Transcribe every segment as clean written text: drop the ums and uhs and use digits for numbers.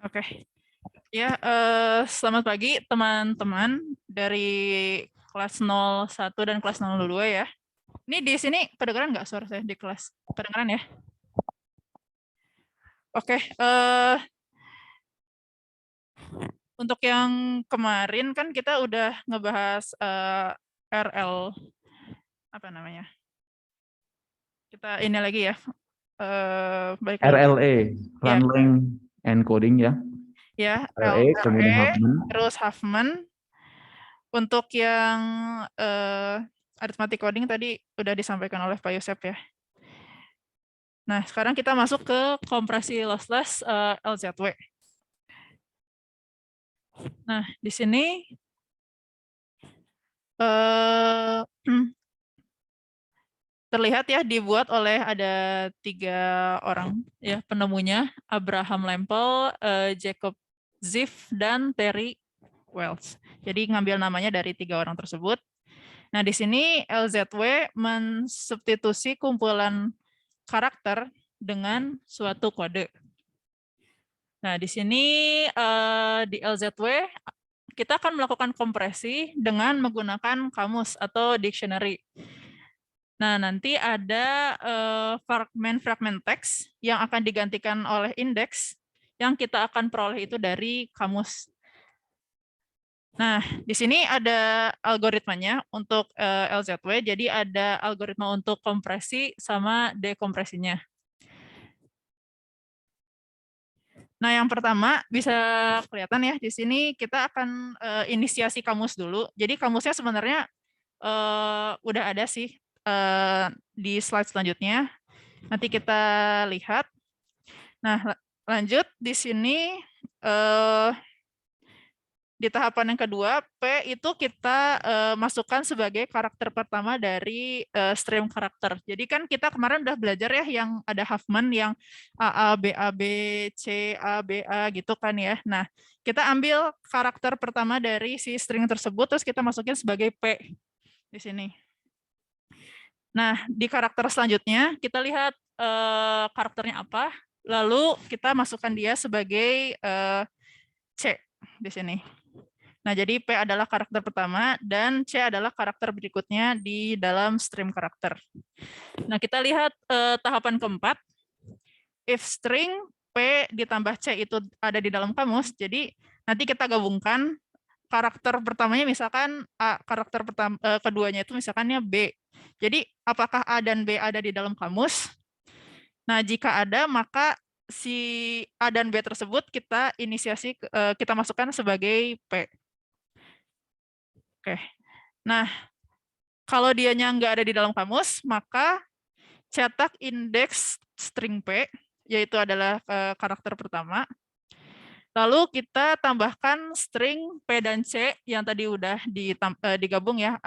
Oke, ya selamat pagi teman-teman dari kelas 01 dan kelas 02 ya. Ini di sini kedengeran nggak suara saya di kelas? Kedengeran ya? Oke, untuk yang kemarin kan kita udah ngebahas RL apa namanya? Kita ini lagi ya, balik lagi. RLA, Ya, Run Length Encoding ya. ya RLA, kemudian LRE, Huffman. terus Huffman. Untuk yang arithmetic coding tadi udah disampaikan oleh Pak Yosep ya. Nah, sekarang kita masuk ke kompresi lossless LZW. Nah, di sini terlihat ya dibuat oleh ada 3 orang ya penemunya, Abraham Lempel, Jacob Ziff, dan Terry Wells. Jadi ngambil namanya dari 3 orang tersebut. Nah, di sini LZW mensubstitusi kumpulan karakter dengan suatu kode. Nah, di sini di LZW kita akan melakukan kompresi dengan menggunakan kamus atau dictionary. Nah, nanti ada fragmen-fragmen teks yang akan digantikan oleh indeks yang kita akan peroleh itu dari kamus. Nah, di sini ada algoritmanya untuk LZW, jadi ada algoritma untuk kompresi sama dekompresinya. Nah, yang pertama bisa kelihatan ya di sini kita akan inisiasi kamus dulu. Jadi kamusnya sebenarnya udah ada sih di slide selanjutnya. Nanti kita lihat. Nah, lanjut di sini di tahapan yang kedua, P itu kita masukkan sebagai karakter pertama dari stream karakter. Jadi kan kita kemarin udah belajar ya yang ada Huffman yang A, B, A, B, C, A, B, A gitu kan ya. Nah, kita ambil karakter pertama dari si string tersebut, terus kita masukin sebagai P di sini. Nah, di karakter selanjutnya, kita lihat karakternya apa, lalu kita masukkan dia sebagai C di sini. Nah, jadi P adalah karakter pertama dan C adalah karakter berikutnya di dalam stream karakter. Nah, kita lihat tahapan keempat. If string P ditambah C itu ada di dalam kamus, jadi nanti kita gabungkan karakter pertamanya misalkan A, karakter keduanya itu misalkannya B. Jadi, apakah A dan B ada di dalam kamus? Nah, jika ada, maka si A dan B tersebut kita inisiasi, kita masukkan sebagai P. Oke. Nah, kalau dianya nggak ada di dalam kamus, maka cetak indeks string P, yaitu adalah karakter pertama. Lalu kita tambahkan string P dan C yang tadi udah digabung ya,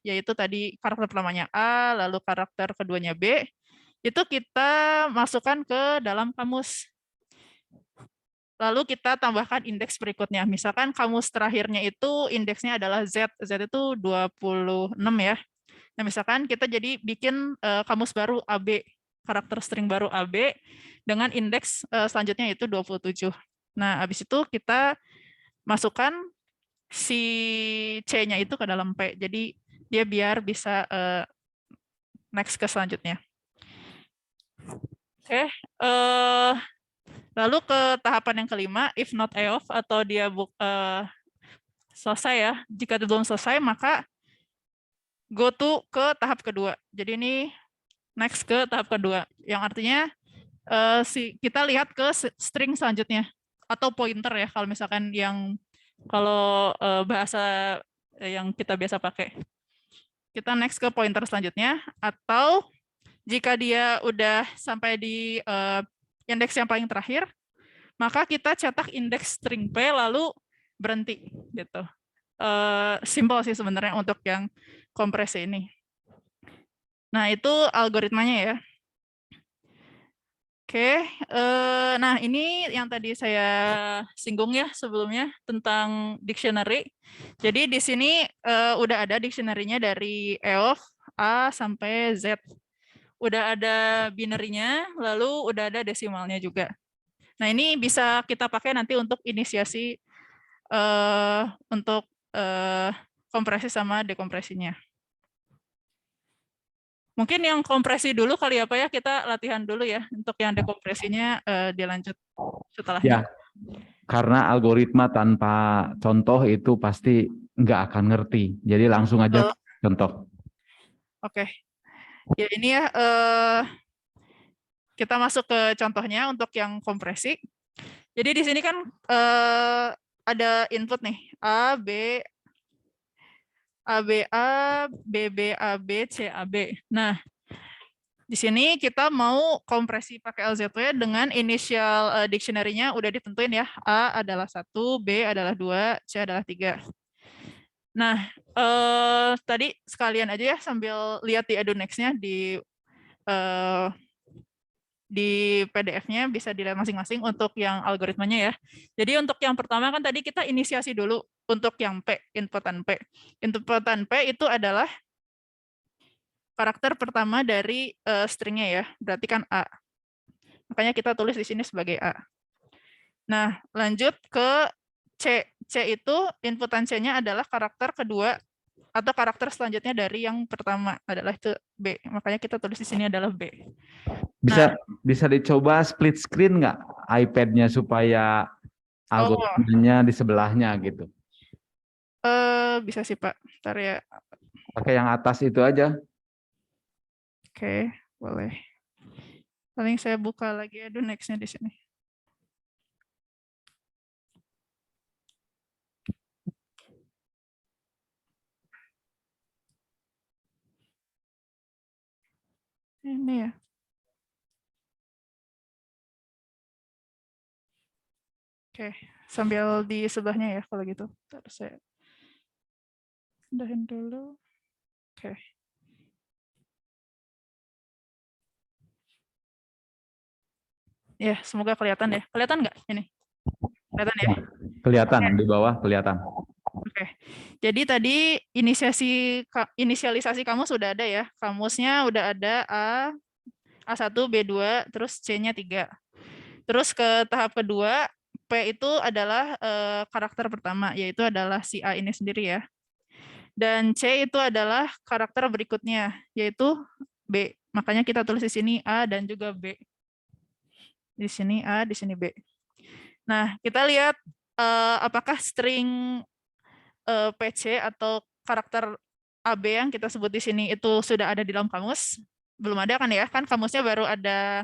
yaitu tadi karakter pertamanya A, lalu karakter keduanya B, itu kita masukkan ke dalam kamus. Lalu kita tambahkan indeks berikutnya. Misalkan kamus terakhirnya itu indeksnya adalah Z. Z itu 26 ya. Nah, misalkan kita jadi bikin kamus baru AB, karakter string baru AB dengan indeks selanjutnya itu 27. Nah, habis itu kita masukkan si C-nya itu ke dalam P. Jadi dia biar bisa next ke selanjutnya. Oke, lalu ke tahapan yang kelima, if not EOF atau dia selesai ya. Jika belum selesai, maka go to ke tahap kedua. Jadi ini next ke tahap kedua, yang artinya kita lihat ke string selanjutnya atau pointer ya kalau misalkan yang kalau bahasa yang kita biasa pakai. Kita next ke pointer selanjutnya, atau jika dia udah sampai di indeks yang paling terakhir, maka kita cetak indeks string P lalu berhenti gitu. Simpel sih sebenarnya untuk yang kompresi ini. Nah, itu algoritmanya ya. Oke, nah ini yang tadi saya singgung ya sebelumnya tentang dictionary. Jadi di sini udah ada dictionary-nya dari EOF A sampai Z. Udah ada binary-nya, lalu udah ada desimalnya juga. Nah, ini bisa kita pakai nanti untuk inisiasi untuk kompresi sama dekompresinya. Mungkin yang kompresi dulu kali ya Pak ya, kita latihan dulu ya. Untuk yang dekompresinya dilanjut setelahnya. Ya, karena algoritma tanpa contoh itu pasti nggak akan ngerti. Jadi langsung aja contoh. Oke. Ya ini ya, kita masuk ke contohnya untuk yang kompresi. Jadi di sini kan ada input nih, A, B, ABA, BBAB, CAB. Nah, di sini kita mau kompresi pakai LZW dengan initial dictionary-nya udah ditentuin ya. A adalah 1, B adalah 2, C adalah 3. Nah, tadi sekalian aja ya sambil lihat di EduNext-nya di PDF-nya bisa dilihat masing-masing untuk yang algoritmanya ya. Jadi untuk yang pertama kan tadi kita inisiasi dulu untuk yang P, inputan P. Inputan P itu adalah karakter pertama dari stringnya ya, berarti kan A. Makanya kita tulis di sini sebagai A. Nah, lanjut ke C. C itu inputan C-nya adalah karakter kedua atau karakter selanjutnya dari yang pertama adalah itu B. Makanya kita tulis di sini adalah B. Bisa dicoba split screen nggak iPad-nya supaya algoritmanya di sebelahnya gitu. Bisa sih Pak. Ntar ya. Pakai yang atas itu aja. Oke, boleh. Paling saya buka lagi EduNext-nya di sini. Ini ya. Oke, sambil di sebelahnya ya kalau gitu. Ntar saya pindahin dulu. Oke. Ya, semoga kelihatan ya. Kelihatan nggak ini? Kelihatan ya? Kelihatan di bawah, kelihatan. Oke. Jadi tadi inisialisasi kamus sudah ada ya. Kamusnya udah ada A1, B2, terus C-nya 3. Terus ke tahap kedua, P itu adalah karakter pertama, yaitu adalah si A ini sendiri ya. Dan C itu adalah karakter berikutnya, yaitu B. Makanya kita tulis di sini A dan juga B. Di sini A, di sini B. Nah, kita lihat apakah string PC atau karakter AB yang kita sebut di sini itu sudah ada di dalam kamus. Belum ada kan ya? Kan kamusnya baru ada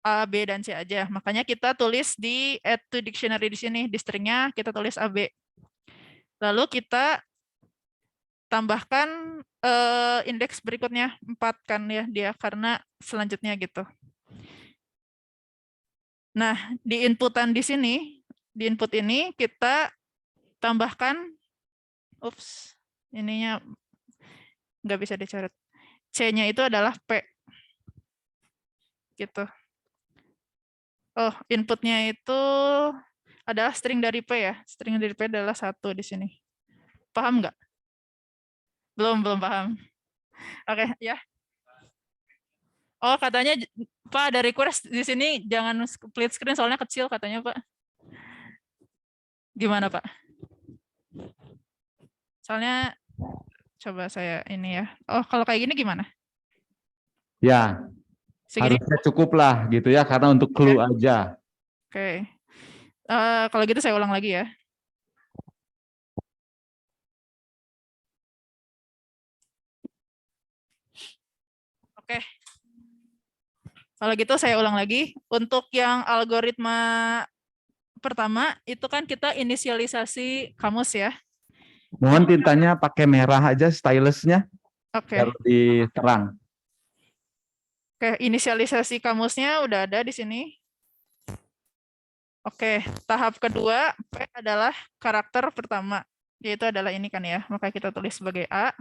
A, B, dan C aja. Makanya kita tulis di add to dictionary di sini. Di stringnya kita tulis AB. Lalu kita tambahkan indeks berikutnya 4 kan ya dia karena selanjutnya gitu. Nah, di inputan di sini, di input ini kita tambahkan, ininya nggak bisa dicoret. C-nya itu adalah P. Gitu. Oh, inputnya itu adalah string dari P ya. String dari P adalah 1 di sini. Paham nggak? Belum paham. Oke, ya. Oh, katanya Pak ada request di sini jangan split screen soalnya kecil katanya Pak. Gimana Pak? Soalnya coba saya ini ya. Oh, kalau kayak gini gimana? Ya, Segini? harusnya cukup lah gitu ya, karena untuk clue aja. Oke. Kalau gitu saya ulang lagi ya. Oke. Kalau gitu saya ulang lagi. Untuk yang algoritma pertama, itu kan kita inisialisasi kamus ya. Mohon tintanya pakai merah aja stylusnya. Oke. Baru diterang. Oke, inisialisasi kamusnya udah ada di sini. Oke, tahap kedua, P adalah karakter pertama. Yaitu adalah ini kan ya, maka kita tulis sebagai A.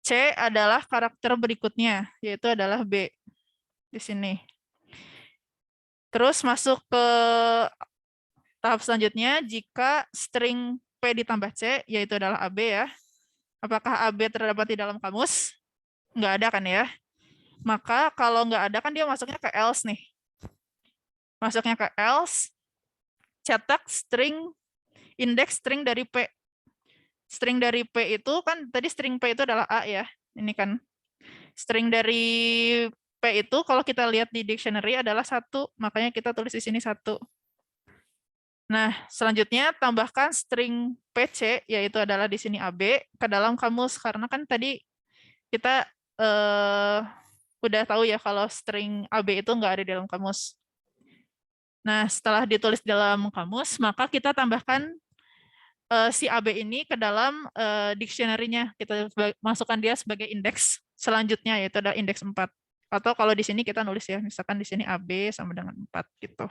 C adalah karakter berikutnya, yaitu adalah B. Di sini. Terus masuk ke tahap selanjutnya, jika string P ditambah C, yaitu adalah AB ya. Apakah AB terdapat di dalam kamus? Nggak ada kan ya. Maka kalau nggak ada kan dia masuknya ke else nih. Masuknya ke else, cetak string, indeks string dari P. String dari P itu kan, tadi string P itu adalah A ya. Ini kan. String dari P itu kalau kita lihat di dictionary adalah 1, makanya kita tulis di sini 1. Nah, selanjutnya tambahkan string PC, yaitu adalah di sini AB, ke dalam kamus. Karena kan tadi kita udah tahu ya kalau string AB itu nggak ada di dalam kamus. Nah, setelah ditulis dalam kamus, maka kita tambahkan si AB ini ke dalam dictionary-nya. Kita masukkan dia sebagai indeks selanjutnya, yaitu ada indeks 4. Atau kalau di sini kita nulis ya, misalkan di sini AB sama dengan 4 gitu.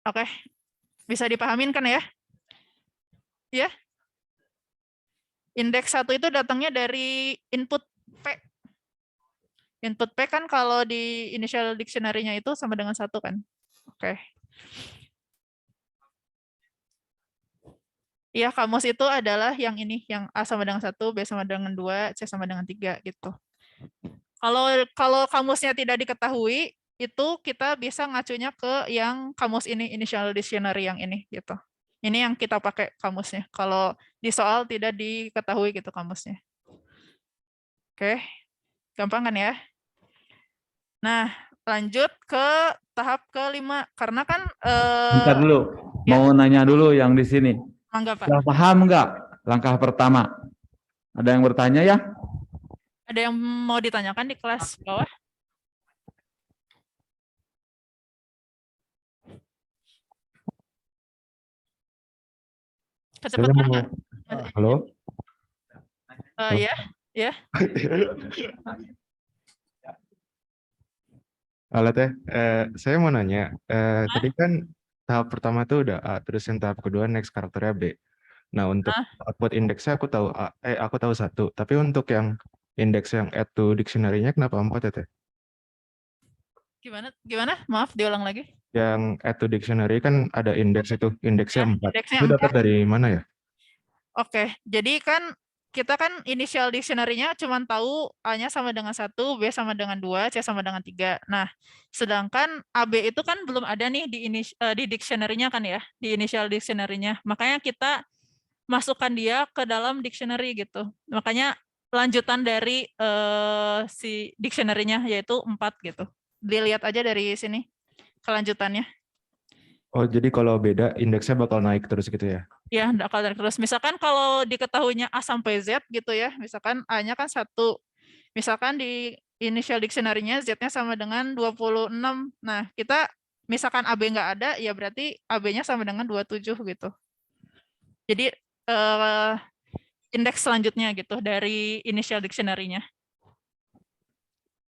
Oke, bisa dipahamin kan ya? Ya? Indeks 1 itu datangnya dari input P. Input P kan kalau di initial dictionary-nya itu sama dengan 1 kan? Oke. Iya, kamus itu adalah yang ini, yang A sama dengan 1, B sama dengan 2, C sama dengan 3 gitu. Kalau kamusnya tidak diketahui, itu kita bisa ngacunya ke yang kamus ini, initial dictionary yang ini gitu. Ini yang kita pakai kamusnya. Kalau di soal tidak diketahui gitu kamusnya. Oke, gampang kan ya? Nah, lanjut ke tahap kelima. Karena kan Bentar dulu, ya, mau nanya dulu yang di sini. mangga Pak. Sudah paham nggak langkah pertama? Ada yang bertanya ya? Ada yang mau ditanyakan di kelas bawah? Saya Kecepatan mau, nggak? halo? Ya, ya. Halo Teh, saya mau nanya, tadi kan tahap pertama tuh udah A, terus yang tahap kedua next karakternya B. Nah untuk output indeksnya aku tahu A, aku tahu 1, tapi untuk yang indeks yang add to dictionary-nya kenapa 4 ya Teh? Gimana? Maaf, diulang lagi. Yang add to dictionary kan ada indeks itu, indeksnya Ya, 4. indeksnya Itu dapat 4. dari mana ya? Oke, jadi kan kita kan initial dictionary-nya cuma tahu A-nya sama dengan 1, B sama dengan 2, C sama dengan 3. Nah, sedangkan AB itu kan belum ada nih di dictionary-nya kan ya, di initial dictionary-nya. Makanya kita masukkan dia ke dalam dictionary gitu. Makanya lanjutan dari si dictionary-nya yaitu 4 gitu. Dilihat aja dari sini kelanjutannya. Oh jadi kalau beda indeksnya bakal naik terus gitu ya? Ya, bakal naik terus. Misalkan kalau diketahuinya A sampai Z gitu ya, misalkan A-nya kan 1. Misalkan di initial dictionary-nya Z-nya sama dengan 26. Nah, kita misalkan AB nggak ada, ya berarti AB-nya sama dengan 27 gitu. Jadi indeks selanjutnya gitu dari initial dictionary-nya.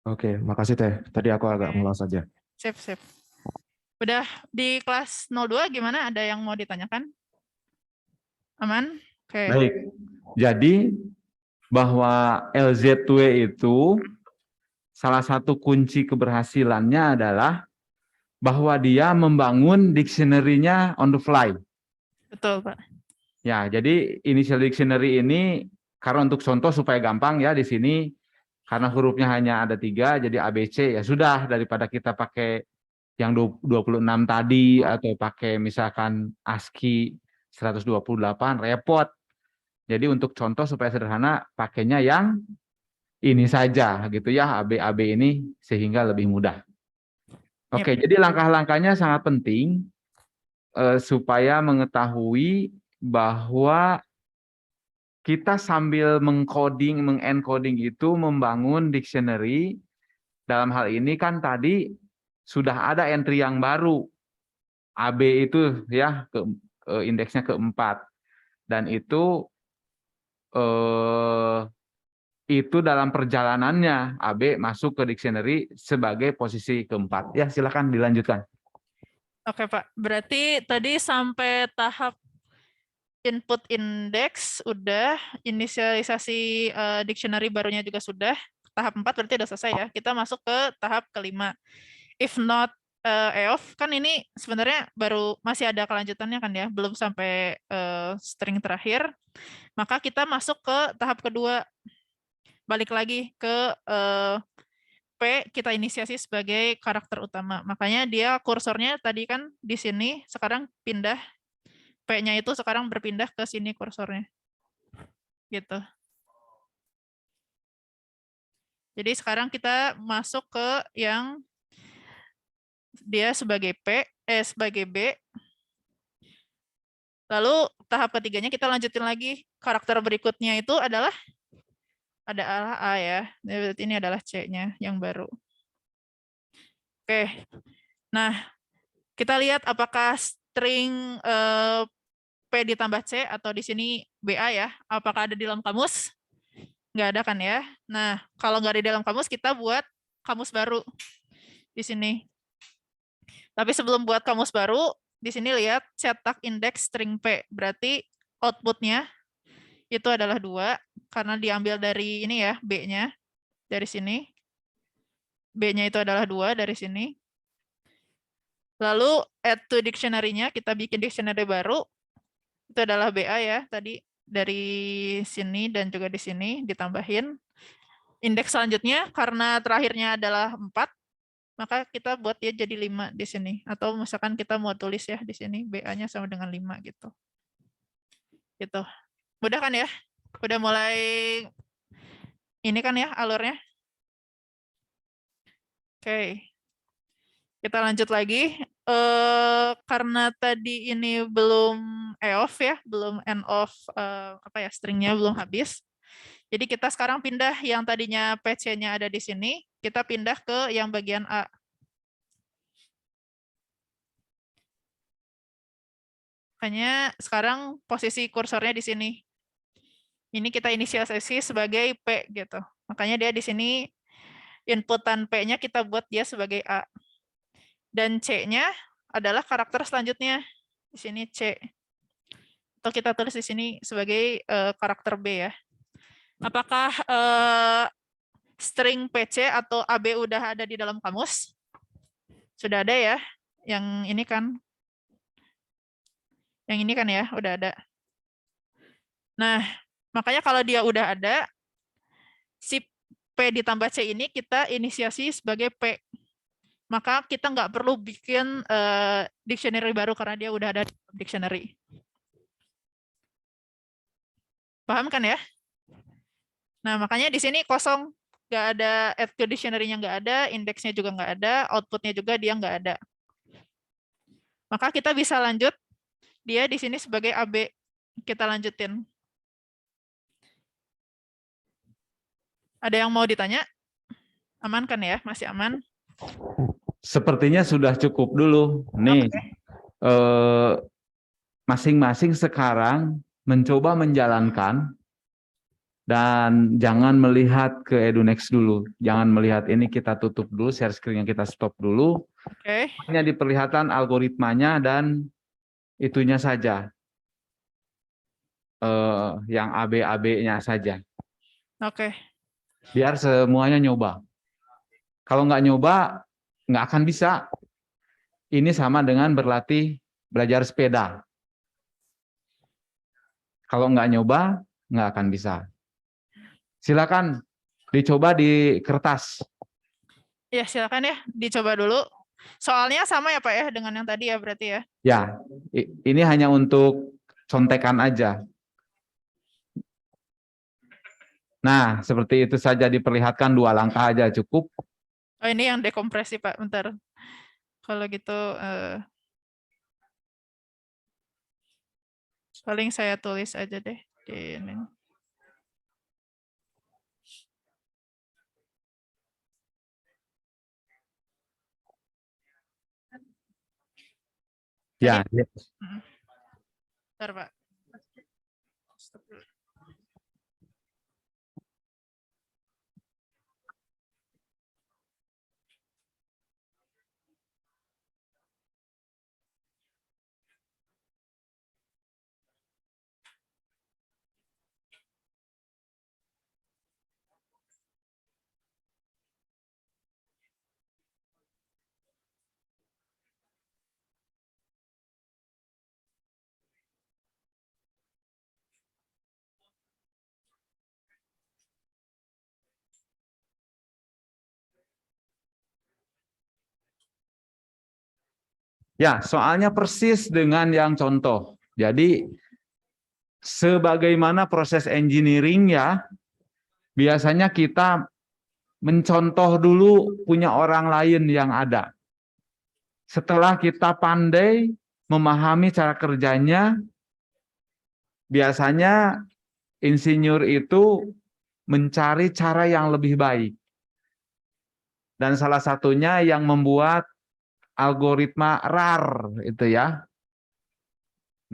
Oke, makasih Teh. Tadi aku agak ngelos aja. Sip, sip. Udah di kelas 02 gimana? Ada yang mau ditanyakan? Aman? Oke. Baik. Jadi bahwa LZ2 itu salah satu kunci keberhasilannya adalah bahwa dia membangun dictionary-nya on the fly. Betul, Pak. Ya, jadi initial dictionary ini karena untuk contoh supaya gampang ya di sini karena hurufnya hanya ada 3 jadi ABC ya sudah daripada kita pakai yang 26 tadi atau pakai misalkan ASCII 128 repot. Jadi untuk contoh supaya sederhana pakainya yang ini saja gitu ya AB ini sehingga lebih mudah. Oke, jadi langkah-langkahnya sangat penting supaya mengetahui bahwa kita sambil mengcoding, mengencoding itu membangun dictionary. Dalam hal ini kan tadi sudah ada entry yang baru. AB itu ya indeksnya keempat. Dan itu dalam perjalanannya AB masuk ke dictionary sebagai posisi keempat. Ya, silakan dilanjutkan. Oke, Pak. Berarti tadi sampai tahap input index udah, inisialisasi dictionary barunya juga sudah. Tahap 4 berarti udah selesai ya. Kita masuk ke tahap kelima. If not EOF, kan ini sebenarnya baru masih ada kelanjutannya kan ya, belum sampai string terakhir. Maka kita masuk ke tahap kedua. Balik lagi ke P kita inisiasi sebagai karakter utama. Makanya dia kursornya tadi kan di sini, sekarang pindah, P-nya itu sekarang berpindah ke sini kursornya. Gitu. Jadi sekarang kita masuk ke yang dia sebagai sebagai B. Lalu tahap ketiganya kita lanjutin lagi. Karakter berikutnya itu adalah ada A ya. Berarti ini adalah C-nya yang baru. Oke. Nah, kita lihat apakah string P ditambah C atau di sini BA ya. Apakah ada di dalam kamus? Nggak ada kan ya. Nah, kalau nggak ada di dalam kamus, kita buat kamus baru di sini. Tapi sebelum buat kamus baru, di sini lihat cetak indeks string P. Berarti outputnya itu adalah 2, karena diambil dari ini ya, B-nya, dari sini. B-nya itu adalah 2 dari sini. Lalu add to dictionary-nya, kita bikin dictionary baru. Itu adalah BA ya, tadi dari sini dan juga di sini ditambahin. Indeks selanjutnya, karena terakhirnya adalah 4, maka kita buat dia jadi 5 di sini. Atau misalkan kita mau tulis ya di sini, BA-nya sama dengan 5 gitu. Gitu. Mudah kan ya? Udah mulai ini kan ya alurnya? Oke. Kita lanjut lagi. Karena tadi ini belum EOF ya, belum end of stringnya belum habis. Jadi kita sekarang pindah yang tadinya PC-nya ada di sini, kita pindah ke yang bagian A. Makanya sekarang posisi kursornya di sini. Ini kita inisialisasi sebagai P gitu. Makanya dia di sini inputan P-nya kita buat dia sebagai A. Dan C-nya adalah karakter selanjutnya. Di sini C. Atau kita tulis di sini sebagai karakter B ya. Apakah string PC atau AB udah ada di dalam kamus? Sudah ada ya. Yang ini kan. Yang ini kan ya, udah ada. Nah, makanya kalau dia udah ada, si P ditambah C ini kita inisiasi sebagai P. Maka kita nggak perlu bikin dictionary baru karena dia udah ada dictionary. Paham kan ya? Nah, makanya di sini kosong. Nggak ada add to dictionary-nya nggak ada, indeksnya juga nggak ada, output-nya juga dia nggak ada. Maka kita bisa lanjut dia di sini sebagai AB. Kita lanjutin. Ada yang mau ditanya? Aman kan ya? Masih aman? Sepertinya sudah cukup dulu. Nih, masing-masing sekarang mencoba menjalankan dan jangan melihat ke EduNext dulu. Jangan melihat ini, kita tutup dulu, share screen-nya kita stop dulu. Oke. Hanya diperlihatkan algoritmanya dan itunya saja. Yang AB-AB-nya saja. Oke. Biar semuanya nyoba. Kalau nggak nyoba, nggak akan bisa. Ini sama dengan berlatih belajar sepeda. Kalau nggak nyoba, nggak akan bisa. Silakan dicoba di kertas. Ya, silakan ya, dicoba dulu. Soalnya sama ya Pak ya dengan yang tadi ya berarti ya. Ya, ini hanya untuk contekan aja. Nah, seperti itu saja, diperlihatkan 2 langkah aja cukup. Oh, ini yang dekompresi Pak, bentar. Kalau gitu paling saya tulis aja deh di ini. Ya, Bentar Pak. Ya, soalnya persis dengan yang contoh. Jadi, sebagaimana proses engineering ya, biasanya kita mencontoh dulu punya orang lain yang ada. Setelah kita pandai memahami cara kerjanya, biasanya insinyur itu mencari cara yang lebih baik. Dan salah satunya yang membuat algoritma RAR itu ya.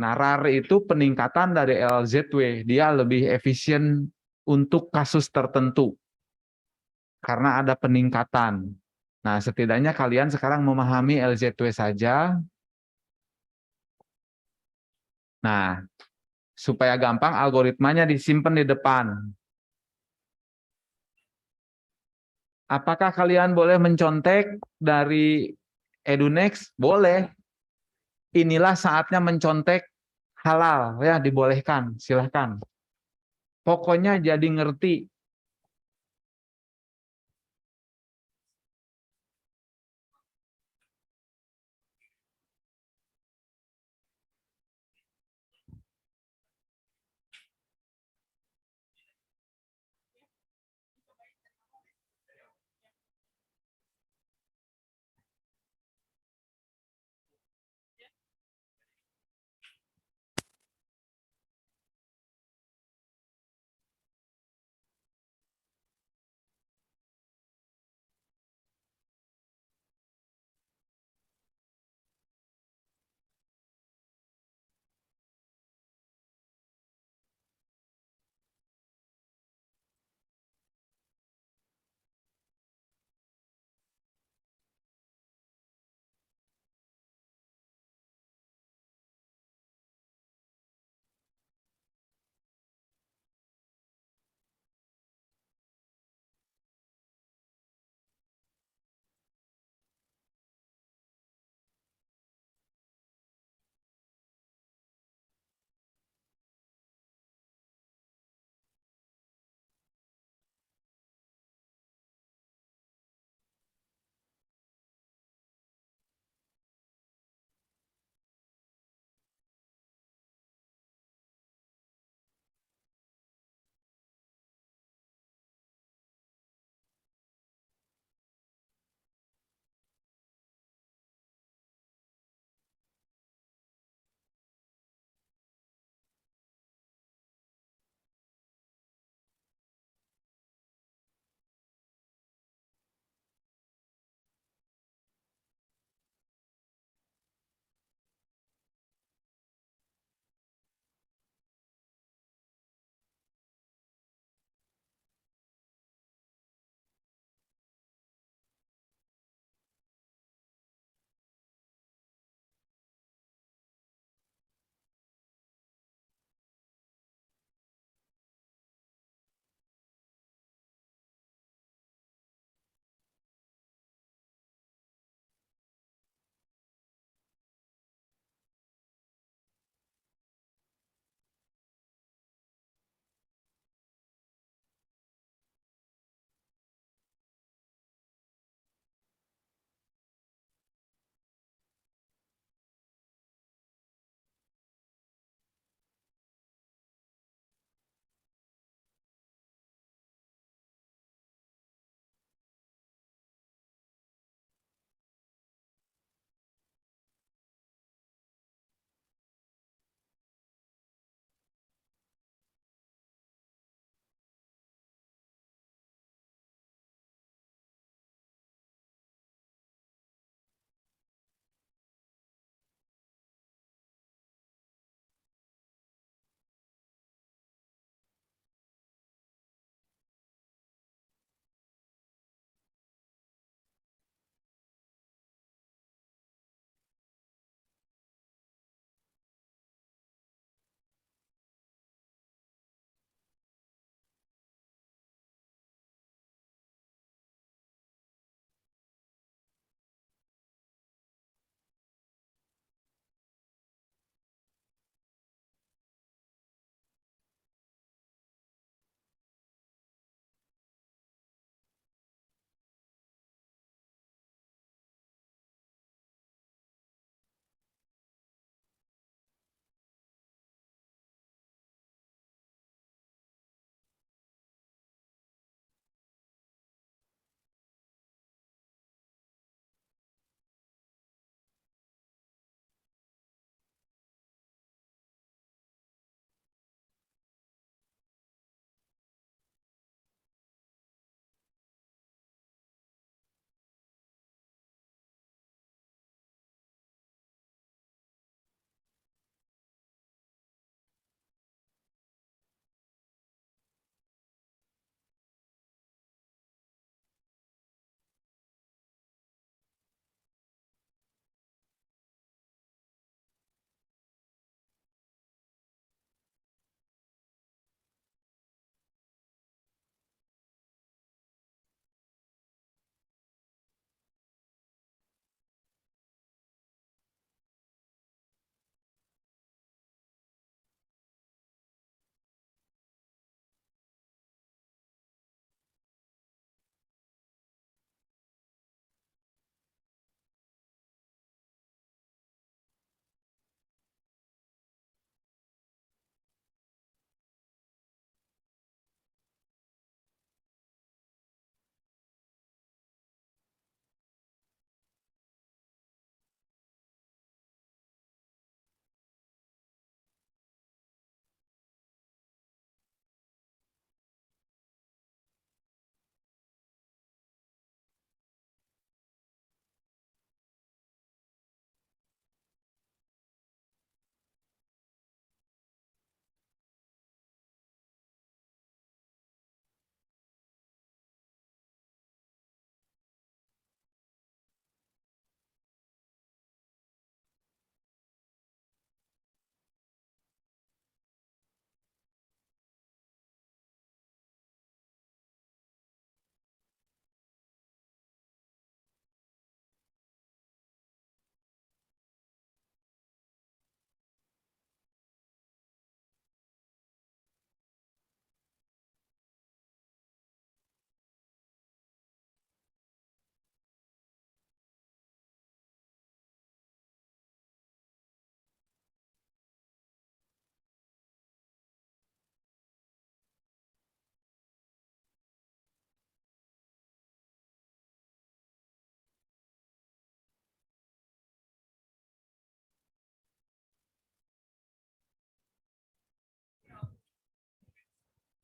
Nah, RAR itu peningkatan dari LZW, dia lebih efisien untuk kasus tertentu karena ada peningkatan. Nah, setidaknya kalian sekarang memahami LZW saja. Nah, supaya gampang algoritmanya disimpan di depan. Apakah kalian boleh mencontek dari EduNext? Boleh. Inilah saatnya mencontek halal ya, dibolehkan, silahkan. Pokoknya jadi ngerti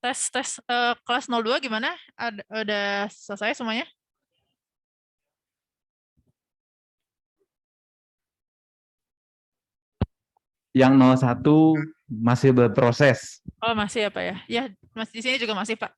Tes kelas 02 gimana? Udah selesai semuanya? Yang 01 masih berproses. Oh, masih ya, Pak ya? Ya, Mas di sini juga masih, Pak.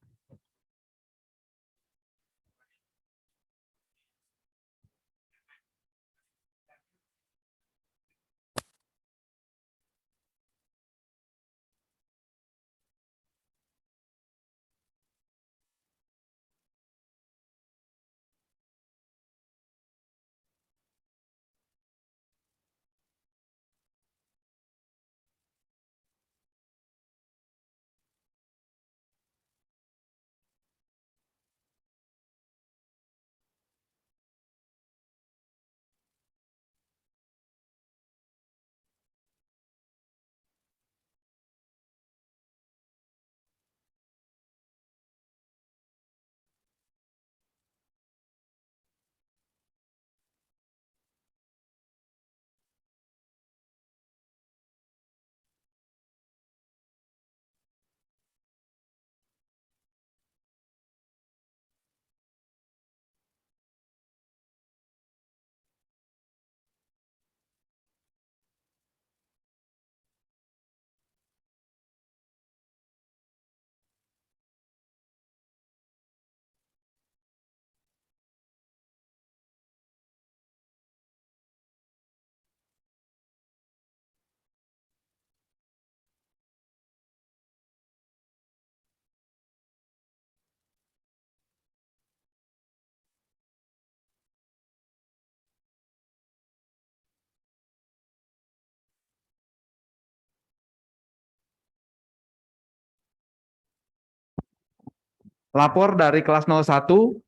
Lapor dari kelas 01,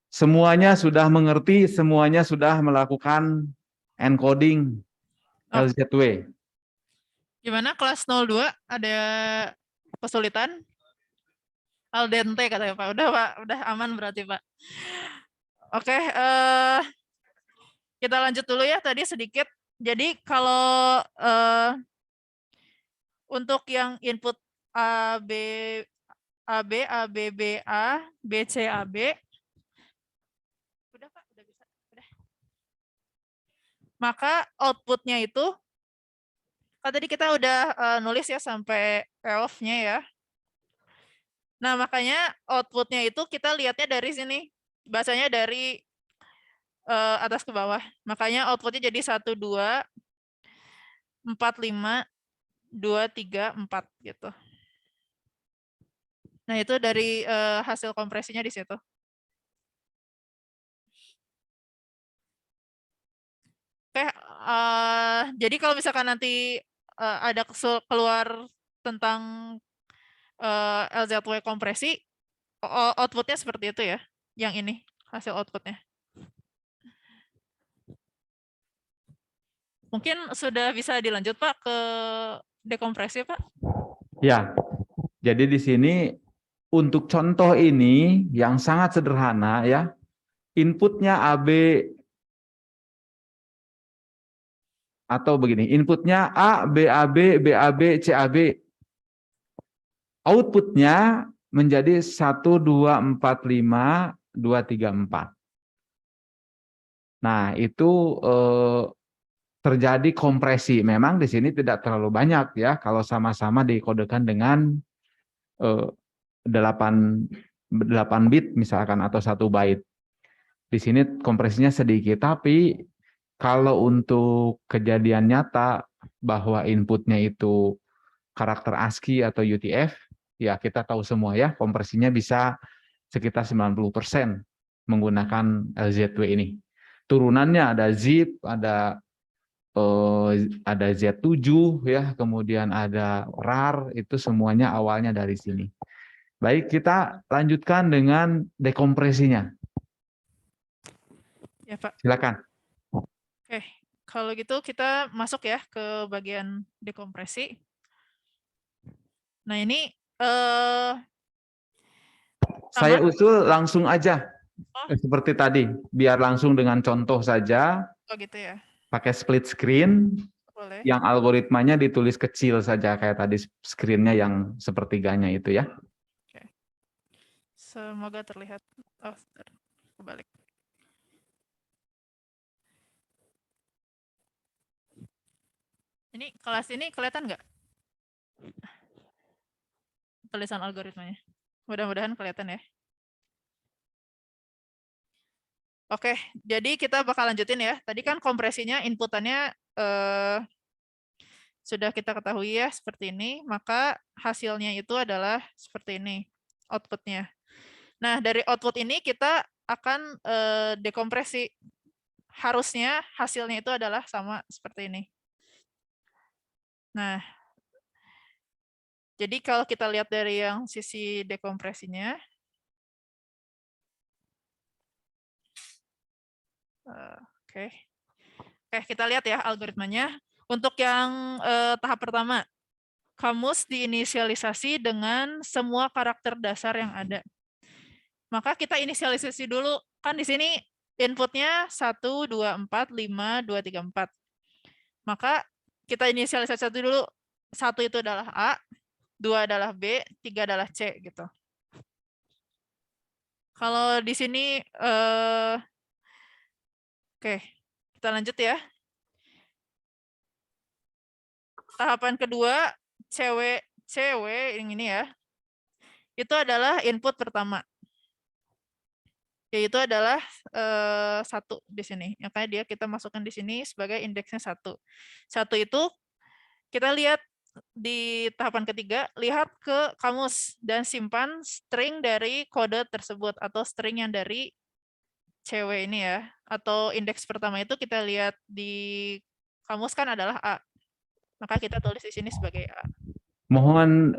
semuanya sudah mengerti, semuanya sudah melakukan encoding Oh. LZW. Gimana kelas 02 ada kesulitan? Al dente katanya Pak. Udah Pak, udah aman berarti Pak. Oke, kita lanjut dulu ya tadi sedikit. Jadi kalau untuk yang input A, B, A, B, A, B, B, A, B, C, A, B. Udah Pak, udah bisa. Udah. Maka outputnya itu, kan tadi kita udah nulis ya sampai payoff-nya ya. Nah, makanya outputnya itu kita lihatnya dari sini. Bahasanya dari atas ke bawah. Makanya outputnya jadi 1, 2, 4, 5, 2, 3, 4 gitu. Nah, itu dari hasil kompresinya di situ. Oke, jadi kalau misalkan nanti ada keluar tentang LZW kompresi, outputnya seperti itu ya, yang ini hasil outputnya. Mungkin sudah bisa dilanjut Pak ke dekompresi Pak? Ya, jadi di sini untuk contoh ini yang sangat sederhana ya, inputnya AB atau begini, inputnya A, BAB, BAB, CAB, outputnya menjadi 1, 2, 4, 5, 2, 3, 4. Nah, itu terjadi kompresi. Memang di sini tidak terlalu banyak ya, kalau sama-sama dikodekan dengan 8 bit misalkan atau 1 byte. Di sini kompresinya sedikit, tapi kalau untuk kejadian nyata bahwa inputnya itu karakter ASCII atau UTF, ya kita tahu semua ya, kompresinya bisa sekitar 90% menggunakan LZW ini. Turunannya ada zip, ada Z7 ya, kemudian ada RAR, itu semuanya awalnya dari sini. Baik, kita lanjutkan dengan dekompresinya. Ya Pak. Silakan. Oke, kalau gitu kita masuk ya ke bagian dekompresi. Nah ini Saya usul langsung aja, seperti tadi, biar langsung dengan contoh saja. Oh gitu ya. Pakai split screen. Boleh. Yang algoritmanya ditulis kecil saja kayak tadi screen-nya yang sepertiganya itu ya. Semoga terlihat. Oh, kebalik. Ini kelas ini kelihatan nggak? Tulisan algoritmanya. Mudah-mudahan kelihatan ya. Oke, jadi kita bakal lanjutin ya. Tadi kan kompresinya inputannya sudah kita ketahui ya seperti ini, maka hasilnya itu adalah seperti ini, outputnya. Nah, dari output ini kita akan dekompresi. Harusnya hasilnya itu adalah sama seperti ini. Nah, jadi kalau kita lihat dari yang sisi dekompresinya, oke, kita lihat ya algoritmanya. Untuk yang tahap pertama, kamus diinisialisasi dengan semua karakter dasar yang ada. Maka kita inisialisasi dulu. Kan di sini inputnya 1, 2, 4, 5, 2, 3, 4. Maka kita inisialisasi satu dulu. 1 itu adalah A, 2 adalah B, 3 adalah C gitu. Kalau di sini oke, kita lanjut ya. Tahapan kedua, cewek yang ini ya. Itu adalah input pertama. Yaitu adalah 1 di sini. Makanya kita masukkan di sini sebagai indeksnya 1. 1 itu kita lihat di tahapan ketiga, lihat ke kamus dan simpan string dari kode tersebut atau string yang dari cewek ini ya. Atau indeks pertama itu kita lihat di kamus kan adalah A. Maka kita tulis di sini sebagai A. Mohon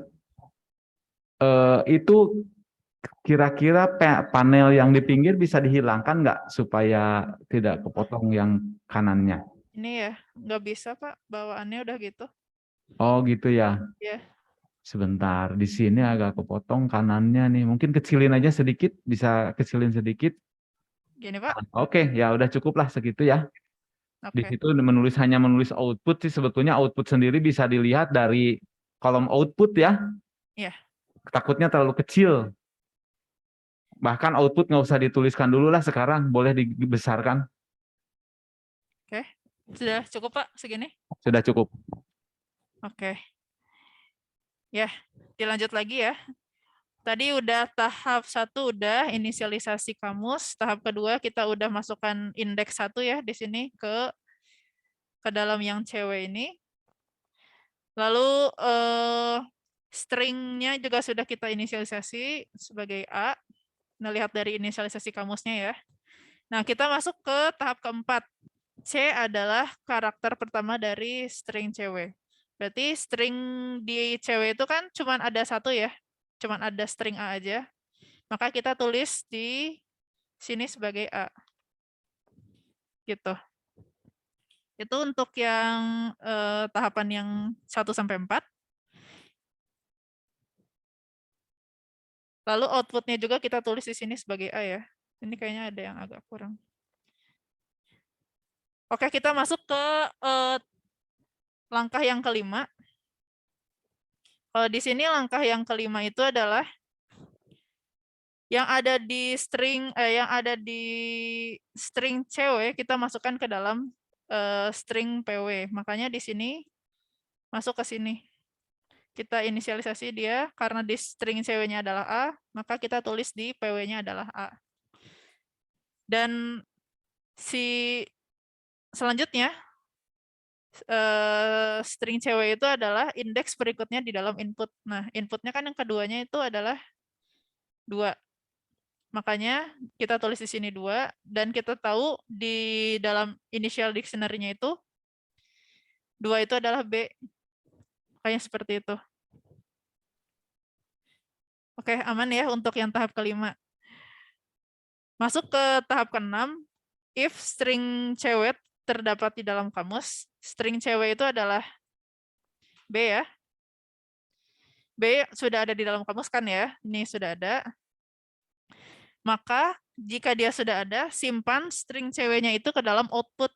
itu kira-kira panel yang di pinggir bisa dihilangkan nggak supaya tidak kepotong yang kanannya? Ini ya, nggak bisa Pak, bawaannya udah gitu. Oh gitu ya. Ya. Sebentar, di sini agak kepotong kanannya nih. Mungkin kecilin aja sedikit, bisa kecilin sedikit. Gini Pak. Oke, ya udah cukup lah segitu ya. Di Oke. situ hanya menulis output sih, sebetulnya output sendiri bisa dilihat dari kolom output ya. Iya. Takutnya terlalu kecil. Bahkan output nggak usah dituliskan dulu lah sekarang, boleh dibesarkan. Oke. Sudah cukup Pak segini? Sudah cukup. Oke. Ya, dilanjut lagi ya. Tadi udah tahap 1 udah inisialisasi kamus, tahap kedua kita udah masukkan indeks 1 ya di sini ke dalam yang cewek ini. Lalu stringnya juga sudah kita inisialisasi sebagai A. Nah, lihat dari inisialisasi kamusnya ya. Nah, kita masuk ke tahap keempat. C adalah karakter pertama dari string cewek. Berarti string di cewek itu kan cuma ada 1 ya. Cuma ada string A aja. Maka kita tulis di sini sebagai A. Gitu. Itu untuk yang tahapan yang 1 sampai 4. Lalu outputnya juga kita tulis di sini sebagai A ya. Ini kayaknya ada yang agak kurang. Oke, kita masuk ke langkah yang kelima. Kalau di sini langkah yang kelima itu adalah yang ada di string cewek kita masukkan ke dalam string PW. Makanya di sini masuk ke sini. Kita inisialisasi dia karena di string ceweknya adalah A, maka kita tulis di PW-nya adalah A. Dan selanjutnya string cewek itu adalah indeks berikutnya di dalam input. Nah, inputnya kan yang keduanya itu adalah 2. Makanya kita tulis di sini 2, dan kita tahu di dalam initial dictionary-nya itu 2 itu adalah B. Makanya seperti itu. Oke, aman ya untuk yang tahap kelima. Masuk ke tahap ke-6, if string cewek terdapat di dalam kamus, string cewek itu adalah B ya. B sudah ada di dalam kamus kan ya, ini sudah ada. Maka jika dia sudah ada, simpan string ceweknya itu ke dalam output.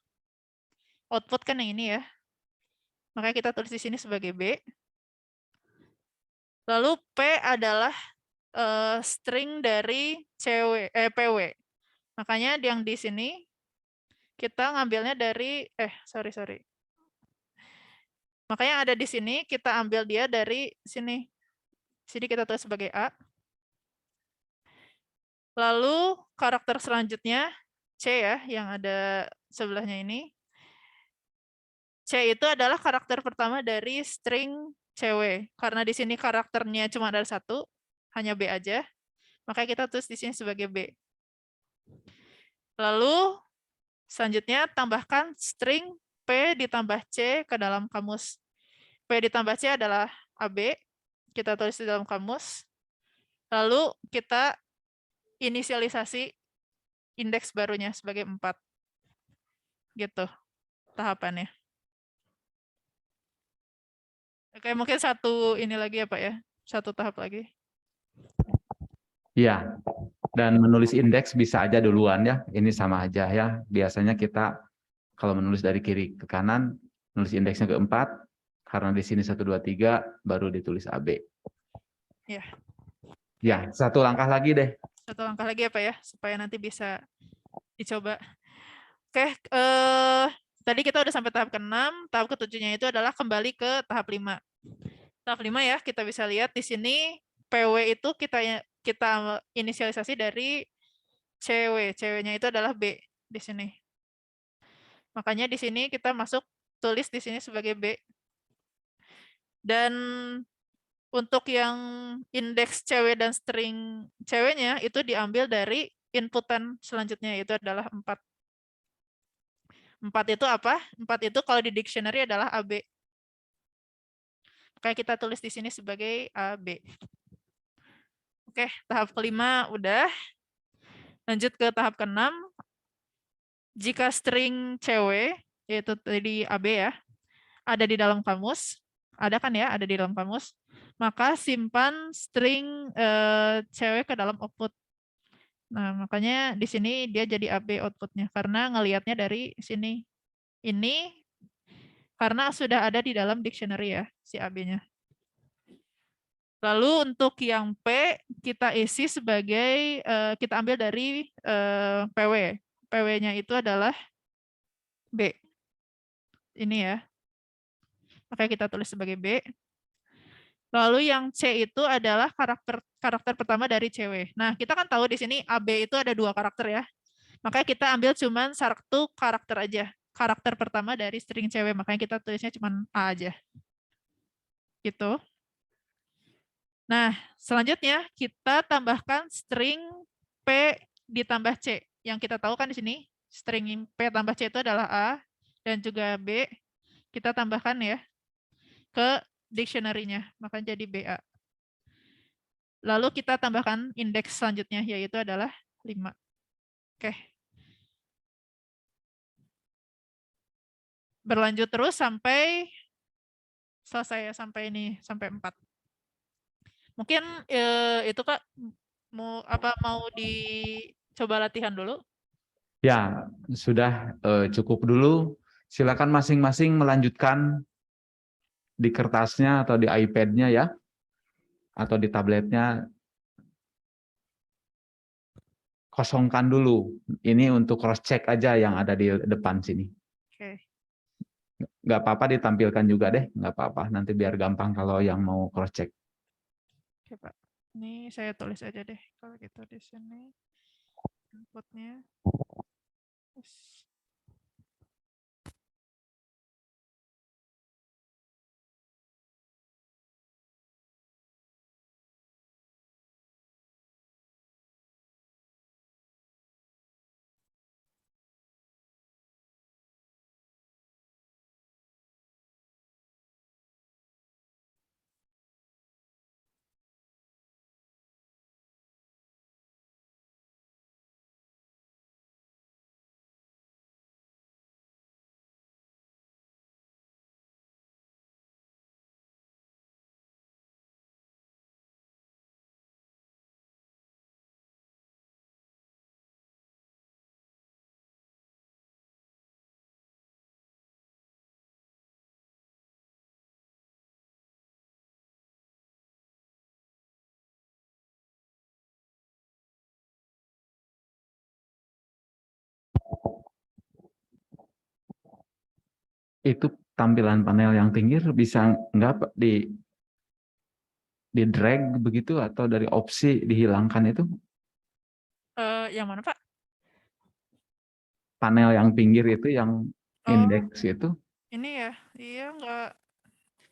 Output kan yang ini ya. Makanya kita tulis di sini sebagai B. Lalu P adalah string dari PW. Makanya yang di sini kita ngambilnya dari sorry. Makanya ada di sini kita ambil dia dari sini. Sini kita tulis sebagai A. Lalu karakter selanjutnya C ya, yang ada sebelahnya ini. C itu adalah karakter pertama dari string cewek. Karena di sini karakternya cuma ada satu, hanya B aja. Makanya kita tulis di sini sebagai B. Lalu selanjutnya tambahkan string P ditambah C ke dalam kamus. P ditambah C adalah AB. Kita tulis di dalam kamus. Lalu kita inisialisasi indeks barunya sebagai 4. Gitu tahapannya. Oke, mungkin satu ini lagi ya Pak ya. Satu tahap lagi. Iya. Dan menulis indeks bisa aja duluan ya. Ini sama aja ya. Biasanya kita kalau menulis dari kiri ke kanan, nulis indeksnya ke 4, karena di sini 1, 2, 3, baru ditulis AB. Ya. Ya, satu langkah lagi deh. Satu langkah lagi ya Pak ya, supaya nanti bisa dicoba. Oke, tadi kita udah sampai tahap ke-6, tahap ke-7-nya itu adalah kembali ke tahap 5. Tahap 5 ya, kita bisa lihat di sini PW itu kita inisialisasi dari ceweknya itu adalah B di sini. Makanya di sini kita tulis di sini sebagai B. Dan untuk yang indeks cewek dan string ceweknya itu diambil dari inputan selanjutnya, yaitu adalah 4. 4 itu apa? 4 itu kalau di dictionary adalah AB. Kayak kita tulis di sini sebagai AB. Oke, tahap kelima udah. Lanjut ke tahap ke-6. Jika string cewek, yaitu tadi AB ya, ada di dalam kamus, ada kan ya, ada di dalam kamus, maka simpan string cewek ke dalam output. Nah, makanya di sini dia jadi AB outputnya, karena ngelihatnya dari sini. Ini karena sudah ada di dalam dictionary ya, si AB-nya. Lalu untuk yang P, kita isi sebagai, kita ambil dari PW. PW-nya itu adalah B. Ini ya. Makanya kita tulis sebagai B. Lalu yang C itu adalah karakter pertama dari cewek. Nah, kita kan tahu di sini AB itu ada 2 karakter ya. Makanya kita ambil cuman 1 karakter aja. Karakter pertama dari string cewek. Makanya kita tulisnya cuman A aja. Gitu. Nah, selanjutnya kita tambahkan string P ditambah C. Yang kita tahu kan di sini string P tambah C itu adalah A dan juga B. Kita tambahkan ya ke dictionary-nya, maka jadi BA. Lalu kita tambahkan indeks selanjutnya, yaitu adalah 5. Oke. Berlanjut terus sampai selesai ya, sampai ini, sampai 4. Mungkin itu Kak, mau dicoba latihan dulu? Ya, sudah cukup dulu. Silakan masing-masing melanjutkan di kertasnya atau di iPad-nya ya, atau di tabletnya. Kosongkan dulu. Ini untuk cross check aja yang ada di depan sini. Oke. Nggak apa-apa ditampilkan juga deh, nggak apa-apa. Nanti biar gampang kalau yang mau cross check. Oke Pak. Ini saya tulis aja deh kalau gitu di sini inputnya. Itu tampilan panel yang pinggir bisa nggak Pak, di drag begitu atau dari opsi dihilangkan itu? Yang mana Pak? Panel yang pinggir itu yang Oh, indeks itu? ini ya, iya nggak.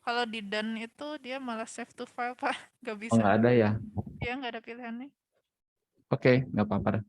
Kalau di done itu dia malah save to file Pak, nggak Oh, bisa. nggak ada ya? Dia nggak ada pilihannya. Oke, nggak apa-apa.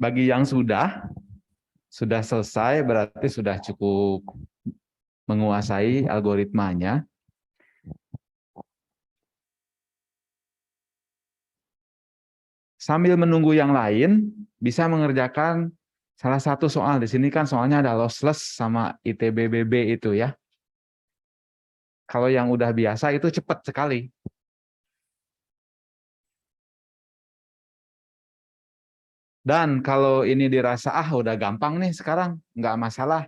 Bagi yang sudah selesai berarti sudah cukup menguasai algoritmanya. Sambil menunggu yang lain, bisa mengerjakan salah satu soal. Di sini kan soalnya ada lossless sama ITBBB itu ya. Kalau yang udah biasa itu cepat sekali. Dan kalau ini dirasa, udah gampang nih sekarang, nggak masalah.